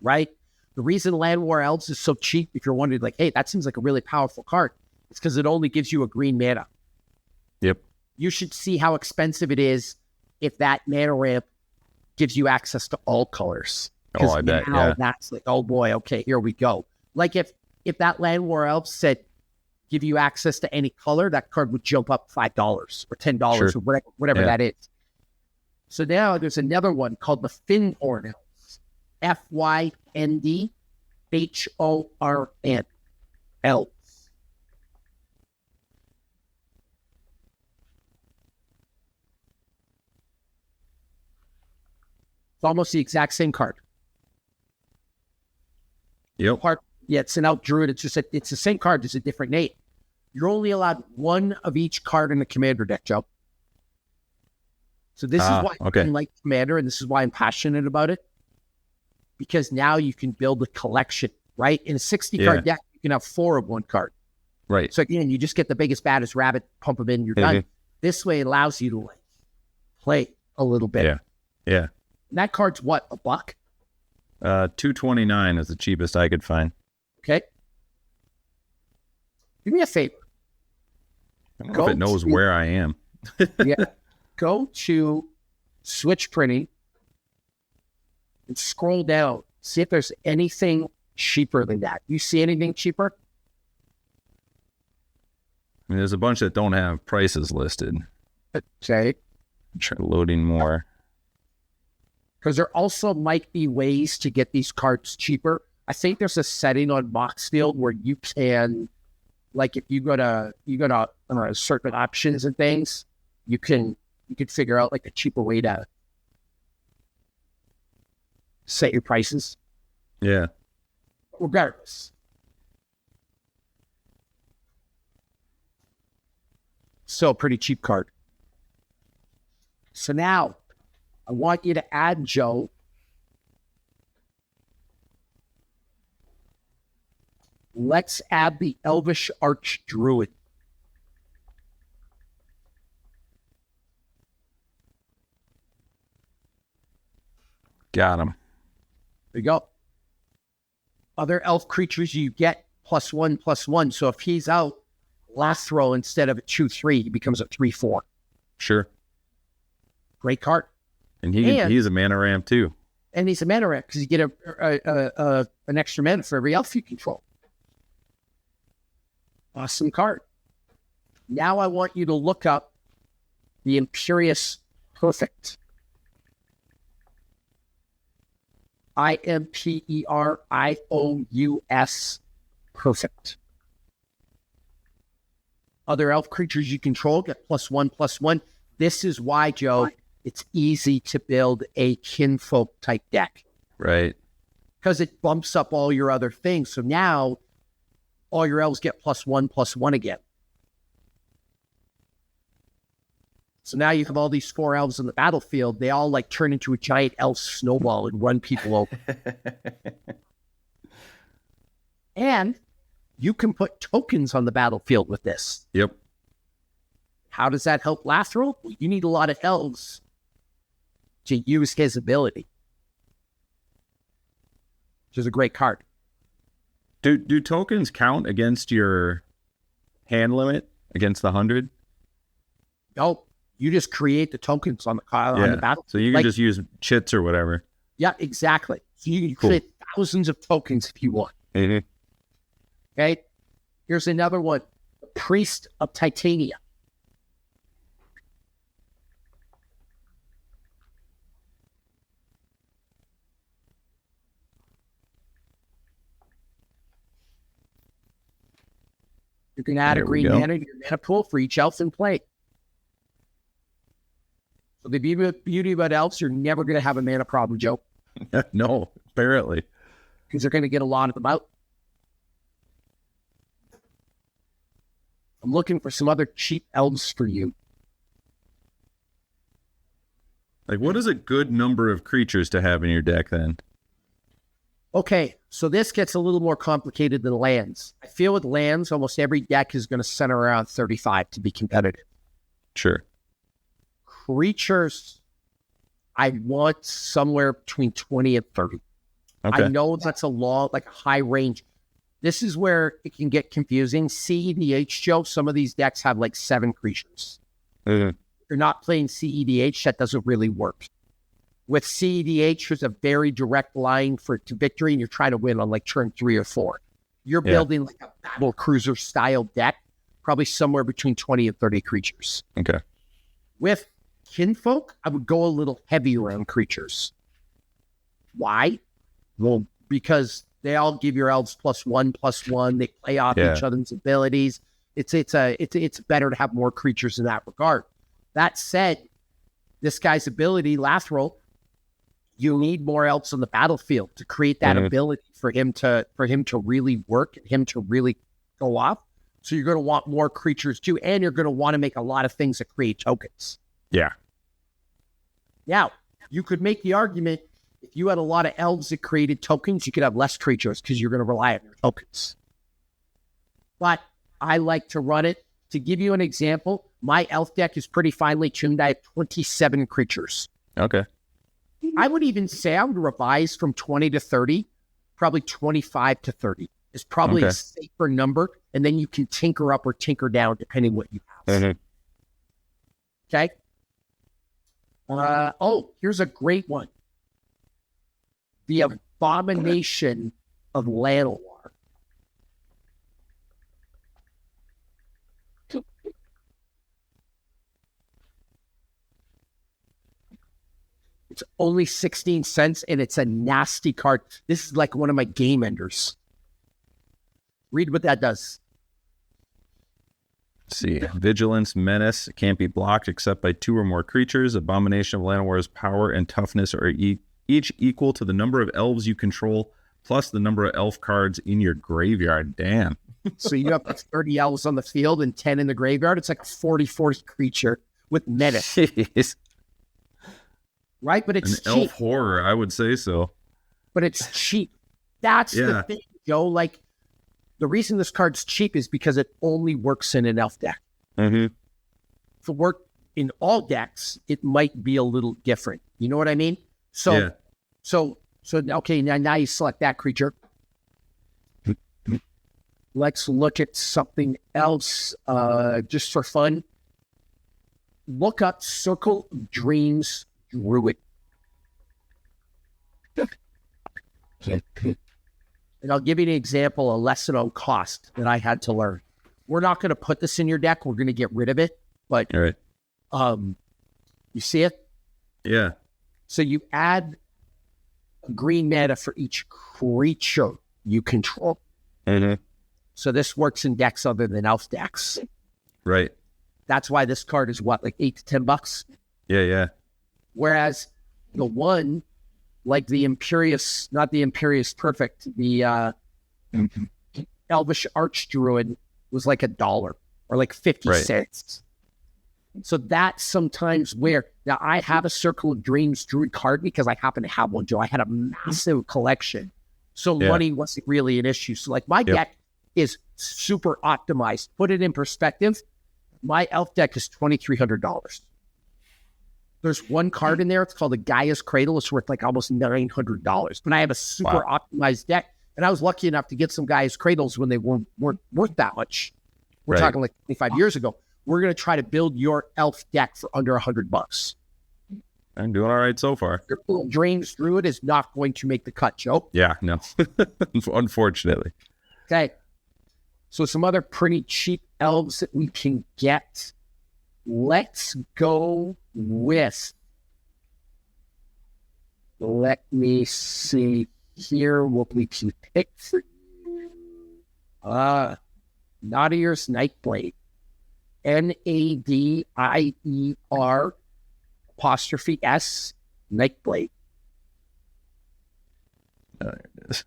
Right? The reason Land War Elves is so cheap, if you're wondering, like, hey, that seems like a really powerful card, it's because it only gives you a green mana. Yep. You should see how expensive it is if that mana ramp gives you access to all colors. Oh, I bet. Yeah. That's like, oh boy, okay, here we go. Like if that Land War Elves said, give you access to any color, that card would jump up $5 or $10 or whatever that is. So now there's another one called the Fyndhorn Elves. Fyndhorn Elves. It's almost the exact same card. Yep. It's an elf druid. It's the same card, just a different name. You're only allowed one of each card in the commander deck, Joe. So this is why I like commander, and this is why I'm passionate about it. Because now you can build a collection, right? In a 60-card deck, you can have 4 of one card. Right. So again, you just get the biggest, baddest rabbit, pump them in, you're done. This way it allows you to play a little bit. Yeah. Yeah. And that card's what, $1? $2.29 is the cheapest I could find. Okay. Do me a favor. I don't know if it knows where I am. Go to Switch Printing and scroll down. See if there's anything cheaper than that. You see anything cheaper? I mean, there's a bunch that don't have prices listed. Okay. Try loading more. Because there also might be ways to get these cards cheaper. I think there's a setting on Moxfield where you can, like, if you go to certain options and things, you can figure out like a cheaper way to set your prices. Yeah. Regardless. Still a pretty cheap card. So now I want you to add, Joe, let's add the Elvish Archdruid. Got him. There you go. Other elf creatures you get +1/+1. So if he's out, last throw, instead of a 2/3, he becomes a 3/4. Sure. Great card. And he's a mana ramp too. And he's a mana ramp because you get an extra mana for every elf you control. Awesome card. Now I want you to look up the Imperious Perfect. Imperious Perfect. Other elf creatures you control get +1/+1. This is why, Joe, it's easy to build a kinfolk type deck. Right. Because it bumps up all your other things. So now all your elves get +1/+1 again. So now you have all these 4 elves on the battlefield. They all like turn into a giant elf snowball and run people over. And you can put tokens on the battlefield with this. Yep. How does that help Lathril? Well, you need a lot of elves to use his ability. Which is a great card. Do tokens count against your hand limit, against the 100? No, you just create the tokens on the battle. So you can just use chits or whatever. Yeah, exactly. So you can create thousands of tokens if you want. Mm-hmm. Okay. Here's another one. The Priest of Titania. You can add a green mana to your mana pool for each elf in play. So the beauty about elves, you're never going to have a mana problem, Joe. No, apparently. Because they're going to get a lot of them out. I'm looking for some other cheap elves for you. Like, what is a good number of creatures to have in your deck then? Okay, so this gets a little more complicated than lands. I feel with lands, almost every deck is going to center around 35 to be competitive. Sure. Creatures, I want somewhere between 20 and 30. Okay. I know that's a high range. This is where it can get confusing. CEDH, Joe, some of these decks have like 7 creatures. Mm-hmm. If you're not playing CEDH, that doesn't really work. With CEDH, there's a very direct line to victory, and you're trying to win on like turn 3 or 4. You're building like a battle cruiser style deck, probably somewhere between 20 and 30 creatures. Okay. With Kinfolk, I would go a little heavier on creatures. Why? Well, because they all give your elves +1/+1. They play off each other's abilities. It's better to have more creatures in that regard. That said, this guy's ability, Lathril, you need more elves on the battlefield to create that ability for him to really work and him to really go off. So you're going to want more creatures too, and you're going to want to make a lot of things that create tokens. Yeah. Now, you could make the argument if you had a lot of elves that created tokens, you could have less creatures because you're going to rely on your tokens. But I like to run it. To give you an example, my elf deck is pretty finely tuned. I have 27 creatures. Okay. I would even say I would revise from 20 to 30, probably 25 to 30 is probably a safer number. And then you can tinker up or tinker down depending what you have. Mm-hmm. Okay. Here's a great one. The Abomination of Llanowar. It's only 16 cents, and it's a nasty card. This is like one of my game enders. Read what that does. Let's see. Vigilance, menace, can't be blocked except by 2 or more creatures. Abomination of Llanowar's power and toughness are each equal to the number of elves you control, plus the number of elf cards in your graveyard. Damn. So you have 30 elves on the field and 10 in the graveyard. It's like a 40/40 creature with menace. Jeez. Right? But it's an cheap. Elf horror, I would say so. But it's cheap. That's the thing, Joe. Like, the reason this card's cheap is because it only works in an elf deck. Mm-hmm. If it worked in all decks, it might be a little different. You know what I mean? So okay, now you select that creature. Let's look at something else just for fun. Look up Circle of Dreams Druid. And I'll give you an example, a lesson on cost that I had to learn. We're not going to put this in your deck. We're going to get rid of it. But you see it? Yeah. So you add a green mana for each creature you control. Mm-hmm. So this works in decks other than elf decks. Right. That's why this card is what, like $8 to $10? Yeah. Whereas the one, like the Imperious, not the Imperious Perfect, the Elvish Archdruid was like $1 or like 50 cents. So that's sometimes where, now I have a Circle of Dreams Druid card because I happen to have one, Joe. I had a massive collection. So money wasn't really an issue. So like my deck is super optimized. Put it in perspective. My elf deck is $2,300. There's one card in there. It's called the Gaia's Cradle. It's worth like almost $900. But I have a super optimized deck. And I was lucky enough to get some Gaia's Cradles when they weren't worth that much. We're talking like 25 years ago. We're going to try to build your elf deck for under $100. I'm doing all right so far. Your Dreams Druid is not going to make the cut, Joe. Yeah, no. Unfortunately. Okay. So some other pretty cheap elves that we can get. Let's go with, let me see here what we can pick for you. Nadier's Nightblade. Nadier''S Nightblade. There it is.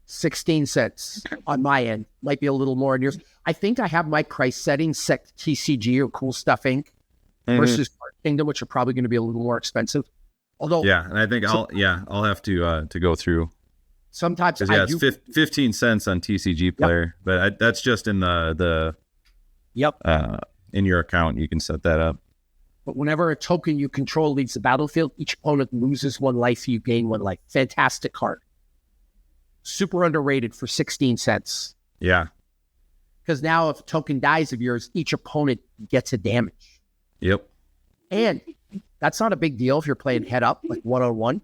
16 cents on my end. Might be a little more on yours. I think I have my price settings set to TCG or Cool Stuff Inc. Versus Card Kingdom, which are probably going to be a little more expensive. Although, yeah, and I think I'll have to go through. Sometimes I do. It's 15 cents on TCG Player, but that's just in the in your account. You can set that up. But whenever a token you control leaves the battlefield, each opponent loses 1 life, you gain 1 life. Fantastic card. Super underrated for 16 cents. Yeah. Because now if a token dies of yours, each opponent gets a damage. Yep. And that's not a big deal if you're playing head up, like one-on-one.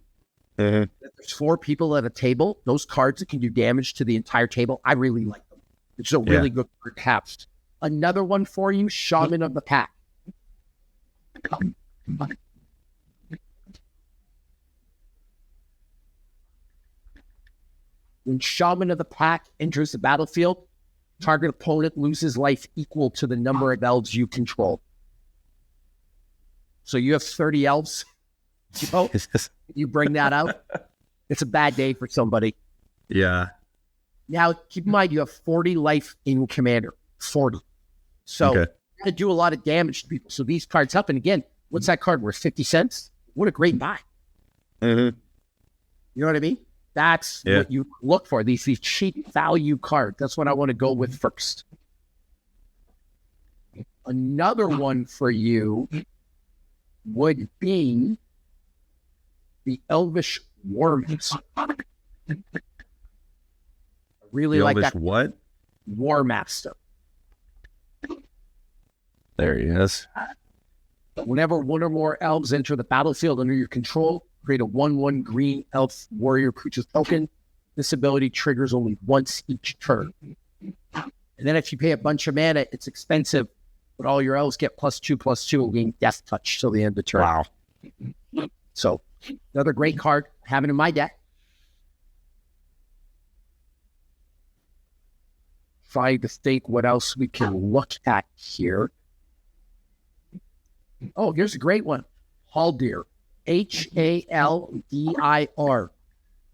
If there's 4 people at a table, those cards that can do damage to the entire table, I really like them. It's a really good card to have. Another one for you, Shaman of the Pack. When Shaman of the Pack enters the battlefield, target opponent loses life equal to the number of elves you control. So you have 30 elves. You bring that out, it's a bad day for somebody. Yeah. Now, keep in mind, you have 40 life in Commander. 40. So you got to do a lot of damage to people. So these cards up, and again, what's that card worth? 50 cents? What a great buy. You know what I mean? That's what you look for. These cheap value cards. That's what I want to go with first. Another one for you would be the Elvish Warmaster. I really like that. What? Warmaster. There he is. Whenever 1 or more elves enter the battlefield under your control, create a 1/1 green elf warrior creature token. This ability triggers only once each turn. And then if you pay a bunch of mana, it's expensive, but all your elves get +2/+2 and gain Death Touch till the end of the turn. Wow. So another great card, having in my deck. Trying to think what else we can look at here. Oh, here's a great one. Haldir. Haldir.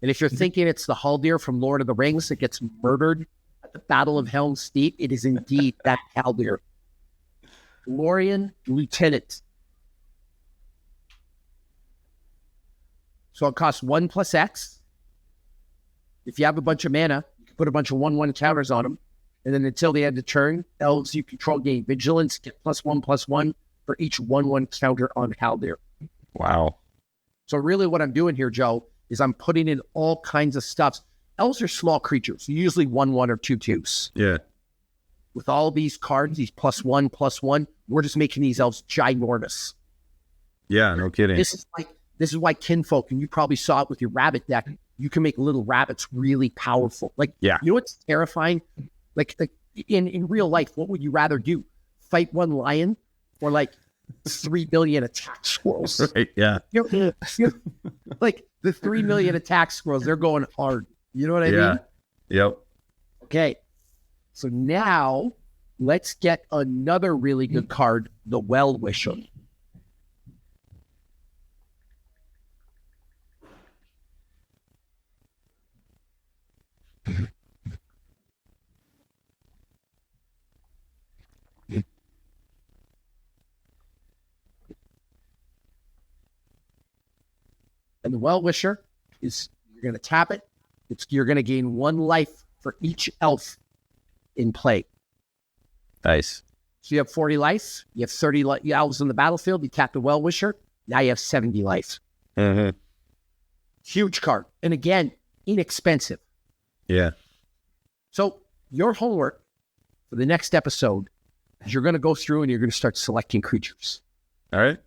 And if you're thinking it's the Haldir from Lord of the Rings that gets murdered at the Battle of Helm's Deep, it is indeed that Haldir. Lorien Lieutenant. So it costs 1+X. If you have a bunch of mana, you can put a bunch of 1/1 counters on them. And then until the end of turn, elves you control gain vigilance, get +1/+1 for each 1/1 counter on Haldir. Wow. So really what I'm doing here, Joe, is I'm putting in all kinds of stuff. Elves are small creatures, usually 1/1 or 2/2s. Yeah. With all these cards, these +1/+1, we're just making these elves ginormous. Yeah, no kidding. This is why Kinfolk, and you probably saw it with your rabbit deck, you can make little rabbits really powerful. Like, you know what's terrifying? Like in real life, what would you rather do? Fight one lion or like 3 billion attack squirrels? Right, yeah. Like the 3 million attack squirrels, they're going hard. You know what I mean? Yep. Okay. So now let's get another really good card, the Well-Wisher. And the Well-Wisher is, you're going to tap it. You're going to gain 1 life for each elf in play. Nice. So you have 40 life. You have 30 elves on the battlefield. You tap the Well-Wisher. Now you have 70 life. Huge card. And again, inexpensive. Yeah. So your homework for the next episode is you're going to go through and you're going to start selecting creatures. All right.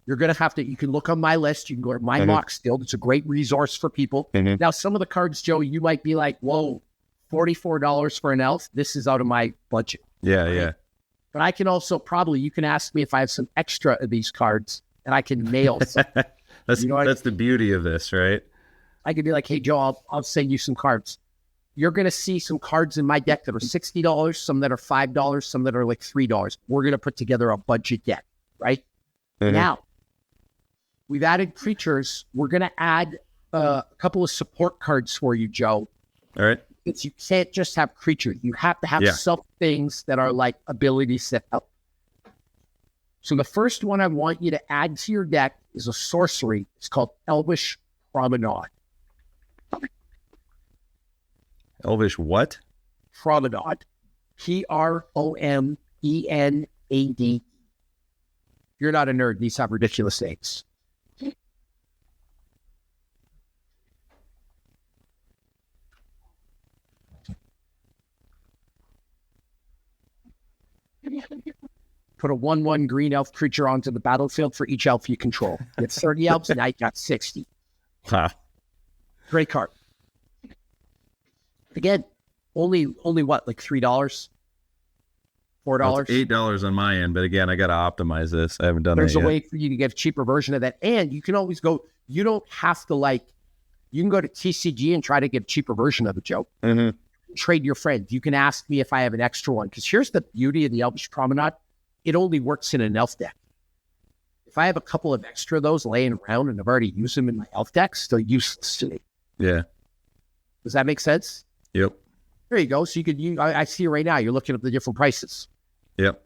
you're going to have to, you can look on my list. You can go to my Moxfield. It's a great resource for people. Now, some of the cards, Joe, you might be like, whoa, $44 for an elf. This is out of my budget. Yeah, right? yeah. But I can also you can ask me if I have some extra of these cards and I can mail some. That's the beauty of this, right? I could be like, hey, Joe, I'll send you some cards. You're going to see some cards in my deck that are $60, some that are $5, some that are like $3. We're going to put together a budget deck, right? Now, we've added creatures. We're going to add a couple of support cards for you, Joe. All right. Because you can't just have creatures. You have to have some things that are like abilities set up. So the first one I want you to add to your deck is a sorcery. It's called Elvish Promenade. Elvish what? Promenade. Promenad. You're not a nerd. These have ridiculous names. Put a 1/1 green elf creature onto the battlefield for each elf you control. You have 30 elves, and now you got 60. Wow. Great card. Again, only what, like $3? $4? Well, it's $8 on my end, but again, I got to optimize this. I haven't done There's that yet. a way for you to get a cheaper version of that. And you can always go, you don't have to you can go to TCG and try to get a cheaper version of it, Joe. Trade your friend. You can ask me if I have an extra one. Because here's the beauty of the Elvish Promenade. It only works in an elf deck. If I have a couple of extra of those laying around and I've already used them in my elf decks, they're useless to me. Yeah. Does that make sense? Yep. There you go. So you could, I see right now, you're looking at the different prices. Yep.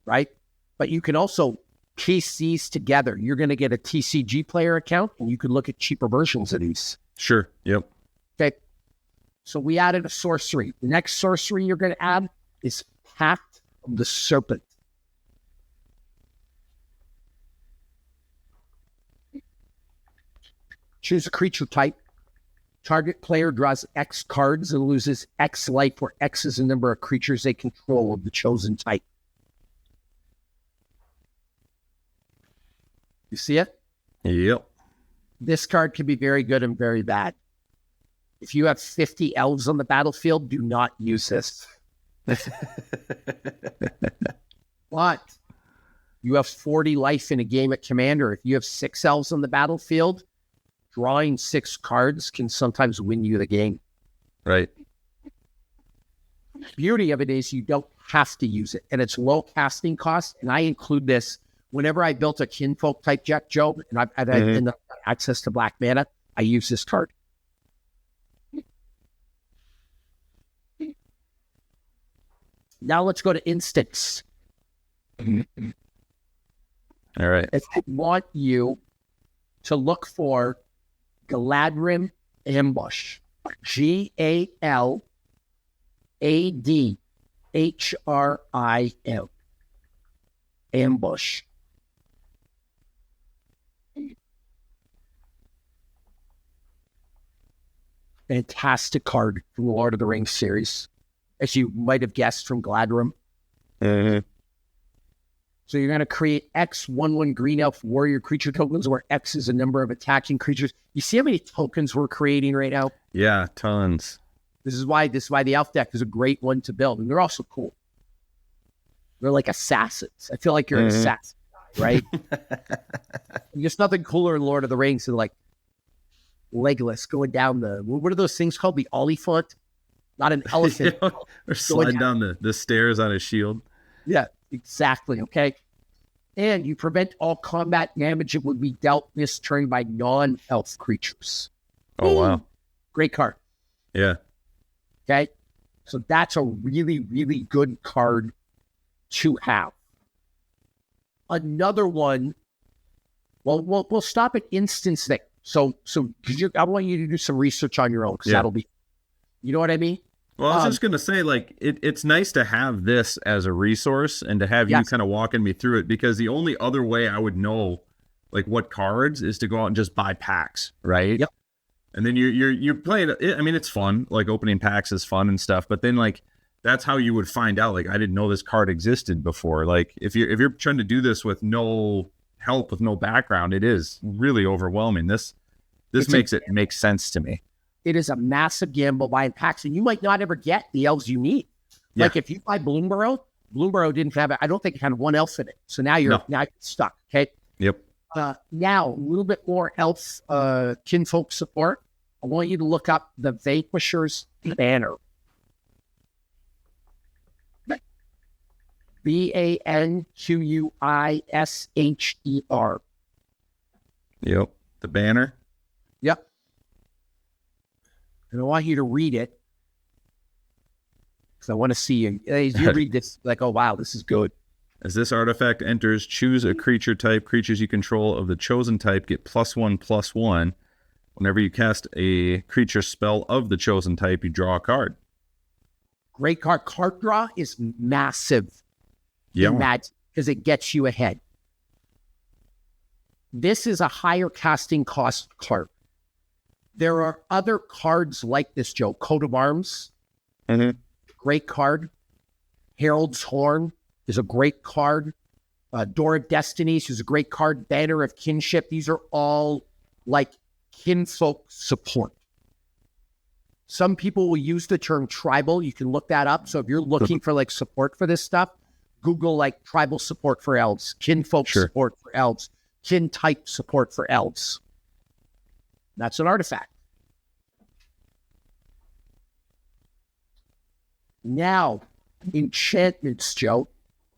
Right? But you can also piece these together. You're going to get a TCG player account and you can look at cheaper versions of these. Sure. Yep. Okay. So we added a sorcery. The next sorcery you're going to add is Pact of the Serpent. Choose a creature type. Target player draws X cards and loses X life, where X is the number of creatures they control of the chosen type. You see it? Yep. This card can be very good and very bad. If you have 50 elves on the battlefield, do not use this. But you have 40 life in a game at Commander. If you have 6 elves on the battlefield, drawing 6 cards can sometimes win you the game. Right. Beauty of it is you don't have to use it, and it's low casting cost. And I include this whenever I built a Kinfolk type deck, Joe, and I've had access to black mana, I use this card. Now let's go to instants. All right. If I want you to look for Galadrim Ambush, GALADHRIM, Ambush. Fantastic card from the Lord of the Rings series, as you might have guessed from Galadrim. So you're going to create X 1/1 green elf warrior creature tokens, where X is a number of attacking creatures. You see how many tokens we're creating right now? Yeah, tons. This is why the elf deck is a great one to build, and they're also cool. They're like assassins. I feel like you're an assassin, right? There's nothing cooler in Lord of the Rings than like Legolas going down what are those things called? The Oliphant? Not an elephant. Or slide down the stairs on his shield. Yeah, exactly. Okay. And you prevent all combat damage that would be dealt this turn by non-elf creatures. Oh, wow. Great card. Yeah. Okay. So that's a really, really good card to have. Another one. Well, we'll stop at instance there. So I want you to do some research on your own, because that'll be, you know what I mean? Well, I was just going to say, like, it's nice to have this as a resource and to have you kind of walking me through it, because the only other way I would know, like, what cards is to go out and just buy packs, right? Yep. And then you're playing, I mean, it's fun. Like, opening packs is fun and stuff, but then, like, that's how you would find out, like, I didn't know this card existed before. Like, if you're trying to do this with no help with no background, it is really overwhelming. This makes it make sense to me. It is a massive gamble buying packs, and you might not ever get the elves you need. Yeah. Like if you buy Bloomburrow didn't have it. I don't think it had one elf in it. So now you're stuck. Okay. Yep. Now a little bit more elf kinfolk support. I want you to look up the Vanquisher's banner. Vanquisher. Yep. The banner. Yep. And I want you to read it because I want to see you. As you read this, like, oh, wow, this is good. As this artifact enters, choose a creature type. Creatures you control of the chosen type get +1/+1. Whenever you cast a creature spell of the chosen type, you draw a card. Great card. Card draw is massive. Yeah. Because it gets you ahead. This is a higher casting cost card. There are other cards like this, Joe. Coat of Arms. Mm-hmm. Great card. Herald's Horn is a great card. Door of Destinies is a great card. Banner of Kinship. These are all like kinfolk support. Some people will use the term tribal. You can look that up. So if you're looking for like support for this stuff, Google like tribal support for elves, kinfolk support for elves, kin type support for elves. That's an artifact. Now, enchantments, Joe.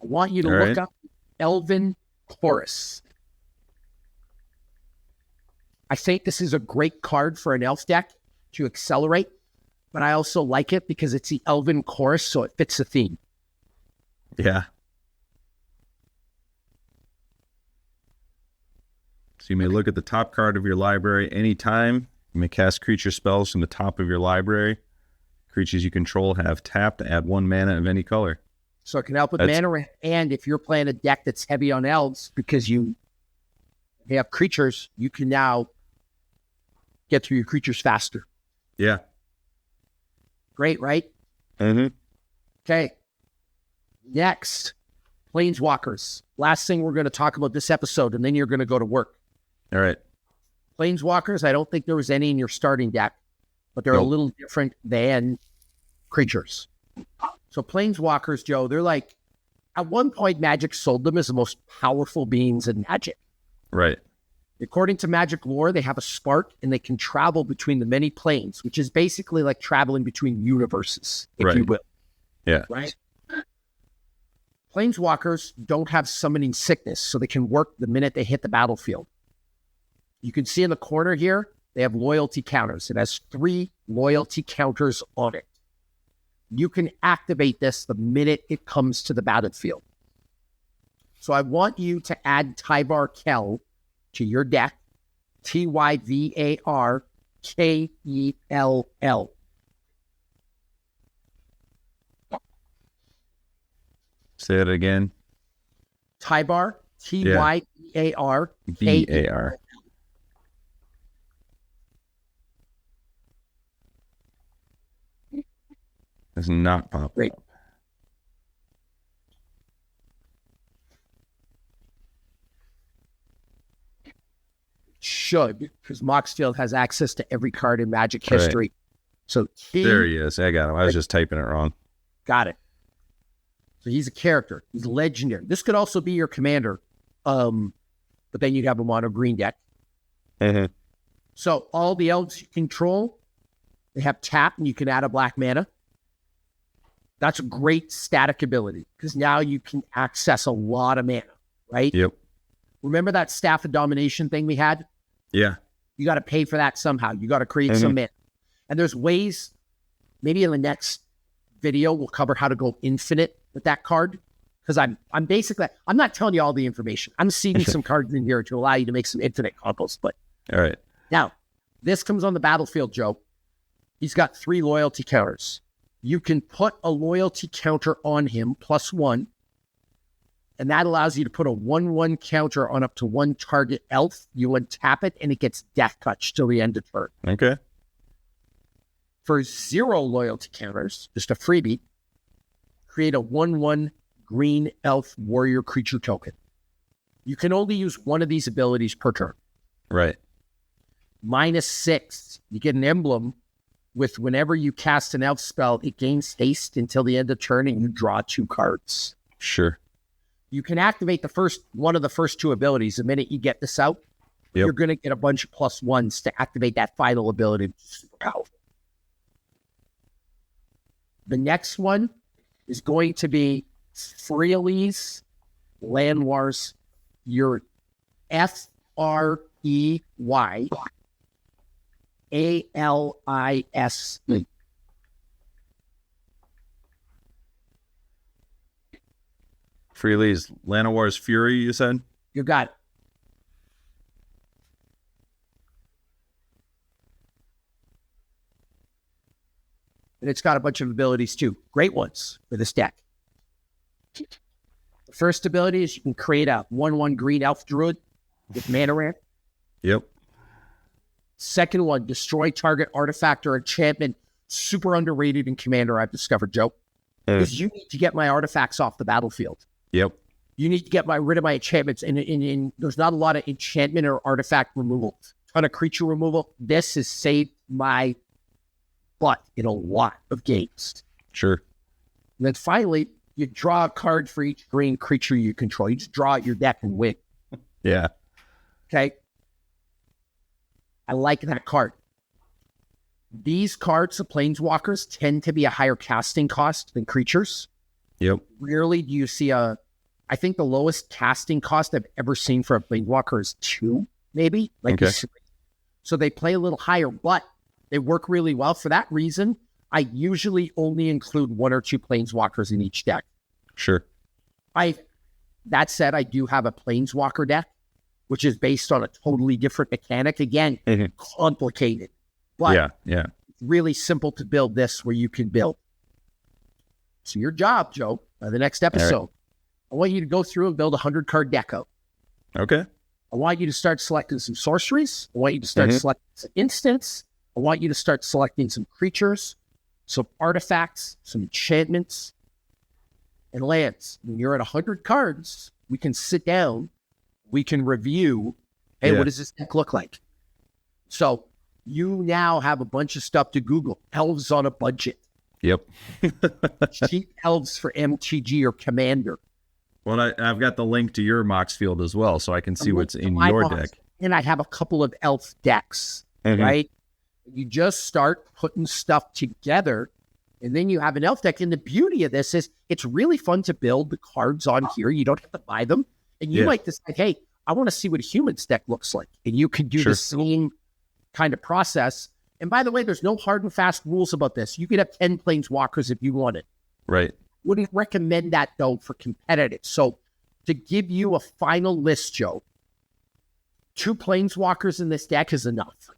I want you to look up Elven Chorus. I think this is a great card for an elf deck to accelerate, but I also like it because it's the Elven Chorus, so it fits the theme. Yeah. So you may look at the top card of your library anytime. You may cast creature spells from the top of your library. Creatures you control have tapped, add 1 mana of any color. So it can help with mana, and if you're playing a deck that's heavy on elves because you have creatures, you can now get through your creatures faster. Yeah. Great, right? Mm-hmm. Okay. Next, Planeswalkers. Last thing we're going to talk about this episode, and then you're going to go to work. All right. Planeswalkers, I don't think there was any in your starting deck, but they're a little different than creatures. So Planeswalkers, Joe, they're like, at one point, Magic sold them as the most powerful beings in Magic. Right. According to Magic lore, they have a spark and they can travel between the many planes, which is basically like traveling between universes, if you will. Yeah. Right? Planeswalkers don't have summoning sickness, so they can work the minute they hit the battlefield. You can see in the corner here, they have loyalty counters. It has 3 loyalty counters on it. You can activate this the minute it comes to the battlefield. So I want you to add Tyvar Kell to your deck. Tyvarkell. Say it again. Tyvar, Tyvar. VAR. Does not pop Great. up. Should, because Moxfield has access to every card in Magic history. Right. So there he is. I got him. I was just typing it wrong. Got it. So he's a character. He's legendary. This could also be your commander, but then you'd have a mono green deck. Mm-hmm. So all the elves you control, they have tap, and you can add a black mana. That's a great static ability because now you can access a lot of mana, right? Yep. Remember that Staff of Domination thing we had? Yeah. You got to pay for that somehow. You got to create some mana. And there's ways, maybe in the next video, we'll cover how to go infinite with that card. Because I'm not telling you all the information. I'm seeing some cards in here to allow you to make some infinite combos. But all right. Now, this comes on the battlefield, Joe. He's got 3 loyalty counters. You can put a loyalty counter on him, +1. And that allows you to put a 1/1 counter on up to 1 target elf. You untap it, and it gets death touch till the end of turn. Okay. For 0 loyalty counters, just a freebie, create a 1/1 green elf warrior creature token. You can only use one of these abilities per turn. Right. -6, you get an emblem with whenever you cast an elf spell, it gains haste until the end of turn and you draw 2 cards. Sure. You can activate one of the first 2 abilities. The minute you get this out, you're going to get a bunch of +1s to activate that final ability, which is super powerful. The next one is going to be Freely's Land Wars. Your FREY ALIS. Freely's Land of War's Fury, you said? You got it. And it's got a bunch of abilities too. Great ones for this deck. The first ability is you can create a 1/1 green elf druid with mana ramp. Yep. Second one, destroy target artifact or enchantment. Super underrated in Commander, I've discovered, Joe. Because you need to get my artifacts off the battlefield. Yep. You need to get rid of my enchantments. And there's not a lot of enchantment or artifact removal. Ton of creature removal. This has saved my butt in a lot of games. Sure. And then finally, you draw a card for each green creature you control. You just draw out your deck and win. Yeah. Okay. I like that card. These cards, the Planeswalkers, tend to be a higher casting cost than creatures. Yep. Rarely do you see I think the lowest casting cost I've ever seen for a Planeswalker is 2, maybe. So they play a little higher, but they work really well. For that reason, I usually only include 1 or 2 Planeswalkers in each deck. Sure. That said, I do have a Planeswalker deck, which is based on a totally different mechanic. Again, complicated, but yeah, it's really simple to build this where you can build. So your job, Joe, the next episode, I want you to go through and build a 100-card deck out. Okay. I want you to start selecting some sorceries. I want you to start selecting some instants. I want you to start selecting some creatures, some artifacts, some enchantments, and lands. When you're at 100 cards, we can sit down, we can review, hey, what does this deck look like? So you now have a bunch of stuff to Google. Elves on a budget. Yep. Cheap elves for MTG or Commander. Well, I've got the link to your Moxfield as well, so I can see what's in your deck. And I have a couple of elf decks, right? You just start putting stuff together, and then you have an elf deck. And the beauty of this is it's really fun to build the cards on here. You don't have to buy them. And you might decide, hey, I want to see what a human's deck looks like. And you can do the same kind of process. And by the way, there's no hard and fast rules about this. You could have 10 Planeswalkers if you wanted. Right. Wouldn't recommend that, though, for competitive. So to give you a final list, Joe, 2 Planeswalkers in this deck is enough.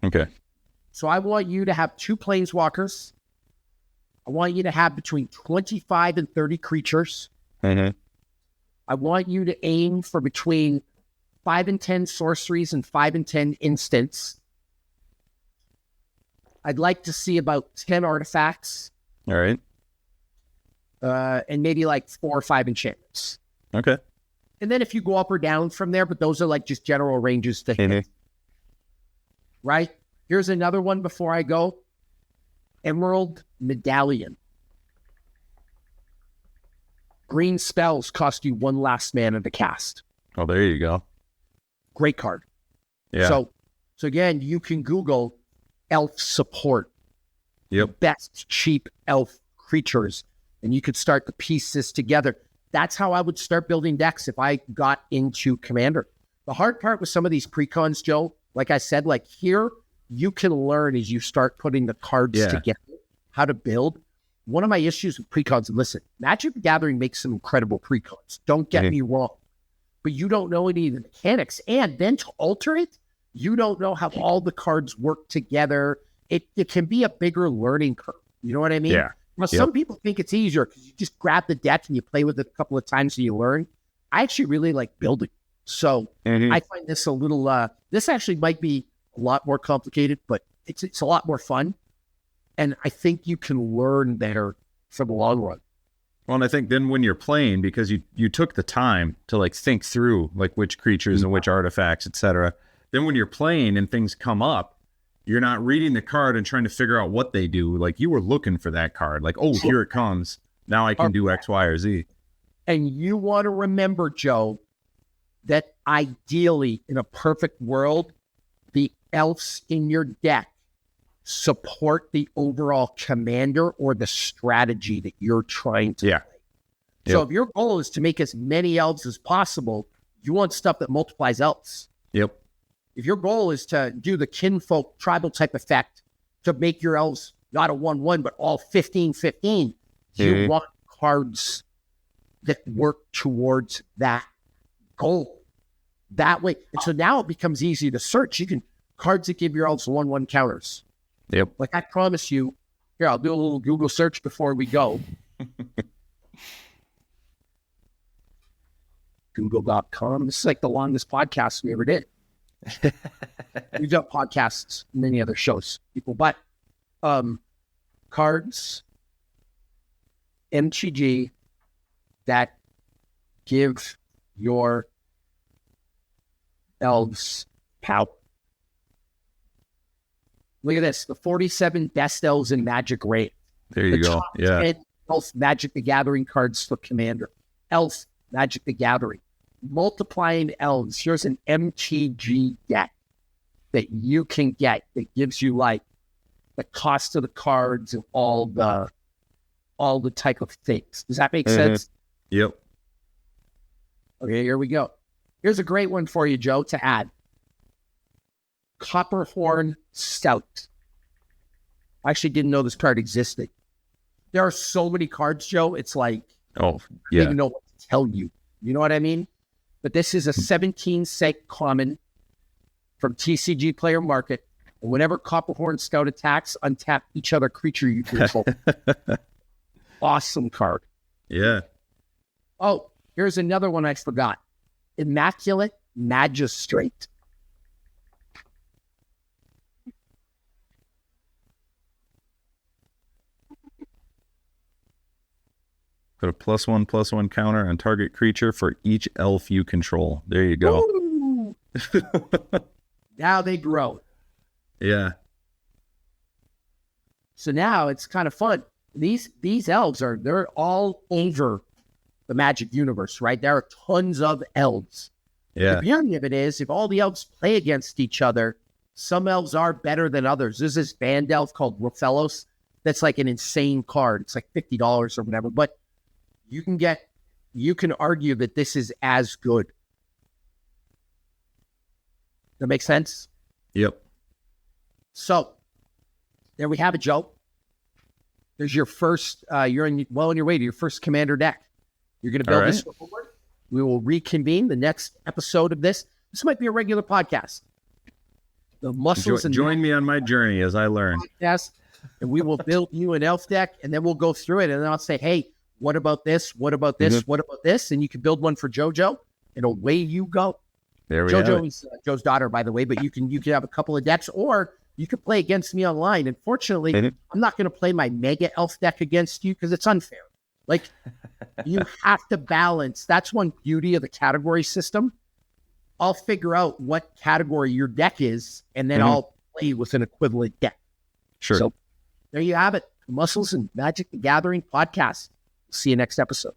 Okay. So I want you to have 2 Planeswalkers. I want you to have between 25 and 30 creatures. I want you to aim for between 5 and 10 sorceries and 5 and 10 instants. I'd like to see about 10 artifacts. All right. And maybe like 4 or 5 enchantments. Okay. And then if you go up or down from there, but those are like just general ranges to hit. Right? Here's another one before I go. Emerald Medallion. Green spells cost you 1 last mana to cast. Oh, there you go. Great card. Yeah. So again, you can Google elf support. Yep. Best cheap elf creatures. And you could start to piece this together. That's how I would start building decks if I got into Commander. The hard part with some of these precons, Joe, like I said, like here, you can learn as you start putting the cards together, how to build. One of my issues with precons, and listen, Magic the Gathering makes some incredible precons. Don't get me wrong. But you don't know any of the mechanics. And then to alter it, you don't know how all the cards work together. It can be a bigger learning curve. You know what I mean? Yeah. Now, some people think it's easier because you just grab the deck and you play with it a couple of times and you learn. I actually really like building. So I find this a little, this actually might be a lot more complicated, but it's a lot more fun. And I think you can learn better for the long run. Well, and I think then when you're playing, because you took the time to like think through like which creatures and which artifacts, etc. Then when you're playing and things come up, you're not reading the card and trying to figure out what they do. Like you were looking for that card. Like, oh, here it comes. Now I can do X, Y, or Z. And you want to remember, Joe, that ideally in a perfect world, the elves in your deck support the overall commander or the strategy that you're trying to play. So if your goal is to make as many elves as possible, you want stuff that multiplies elves. Yep. If your goal is to do the kinfolk tribal type effect to make your elves not a 1/1, but all 15/15, you want cards that work towards that goal. That way. And so now it becomes easy to search. You can cards that give your elves 1/1 counters. Yep. Like I promise you, here, I'll do a little Google search before we go. Google.com. This is like the longest podcast we ever did. We've done podcasts, many other shows, people, but cards, MTG that give your elves power. Look at this, the 47 best elves in Magic rate. There you go. Yeah. 10 Elf Magic the Gathering cards for Commander. Elf Magic the Gathering. Multiplying elves. Here's an MTG deck that you can get that gives you like the cost of the cards and all the type of things. Does that make sense? Yep. Okay, here we go. Here's a great one for you, Joe, to add. Copperhorn Stout. I actually didn't know this card existed. There are so many cards, Joe. It's like, I don't even know what to tell you. You know what I mean? But this is a 17-seg common from TCG Player Market. And whenever Copperhorn Scout attacks, untap each other creature you control. Awesome card. Yeah. Oh, here's another one I forgot. Immaculate Magistrate. Put a +1/+1 counter on target creature for each elf you control. There you go. Now they grow. Yeah. So now it's kind of fun. These elves they're all over the Magic universe, right? There are tons of elves. Yeah. The beauty of it is if all the elves play against each other, some elves are better than others. There's this band elf called Rofellos that's like an insane card. It's like $50 or whatever, but you can argue that this is as good. That makes sense? Yep. So there we have it, Joe. There's your first, you're well on your way to your first commander deck. You're going to build this forward. We will reconvene the next episode of this. This might be a regular podcast. The muscles and join me on my journey as I learn. Podcast, and we will build you an elf deck, and then we'll go through it, and then I'll say, hey, what about this? What about this? What about this? And you can build one for JoJo, and away you go. There we go. JoJo is Joe's daughter, by the way, but you can have a couple of decks, or you can play against me online. Unfortunately, I'm not going to play my mega elf deck against you because it's unfair. Like, you have to balance. That's one beauty of the category system. I'll figure out what category your deck is, and then I'll play with an equivalent deck. Sure. So there you have it. Muscles and Magic the Gathering podcast. See you next episode.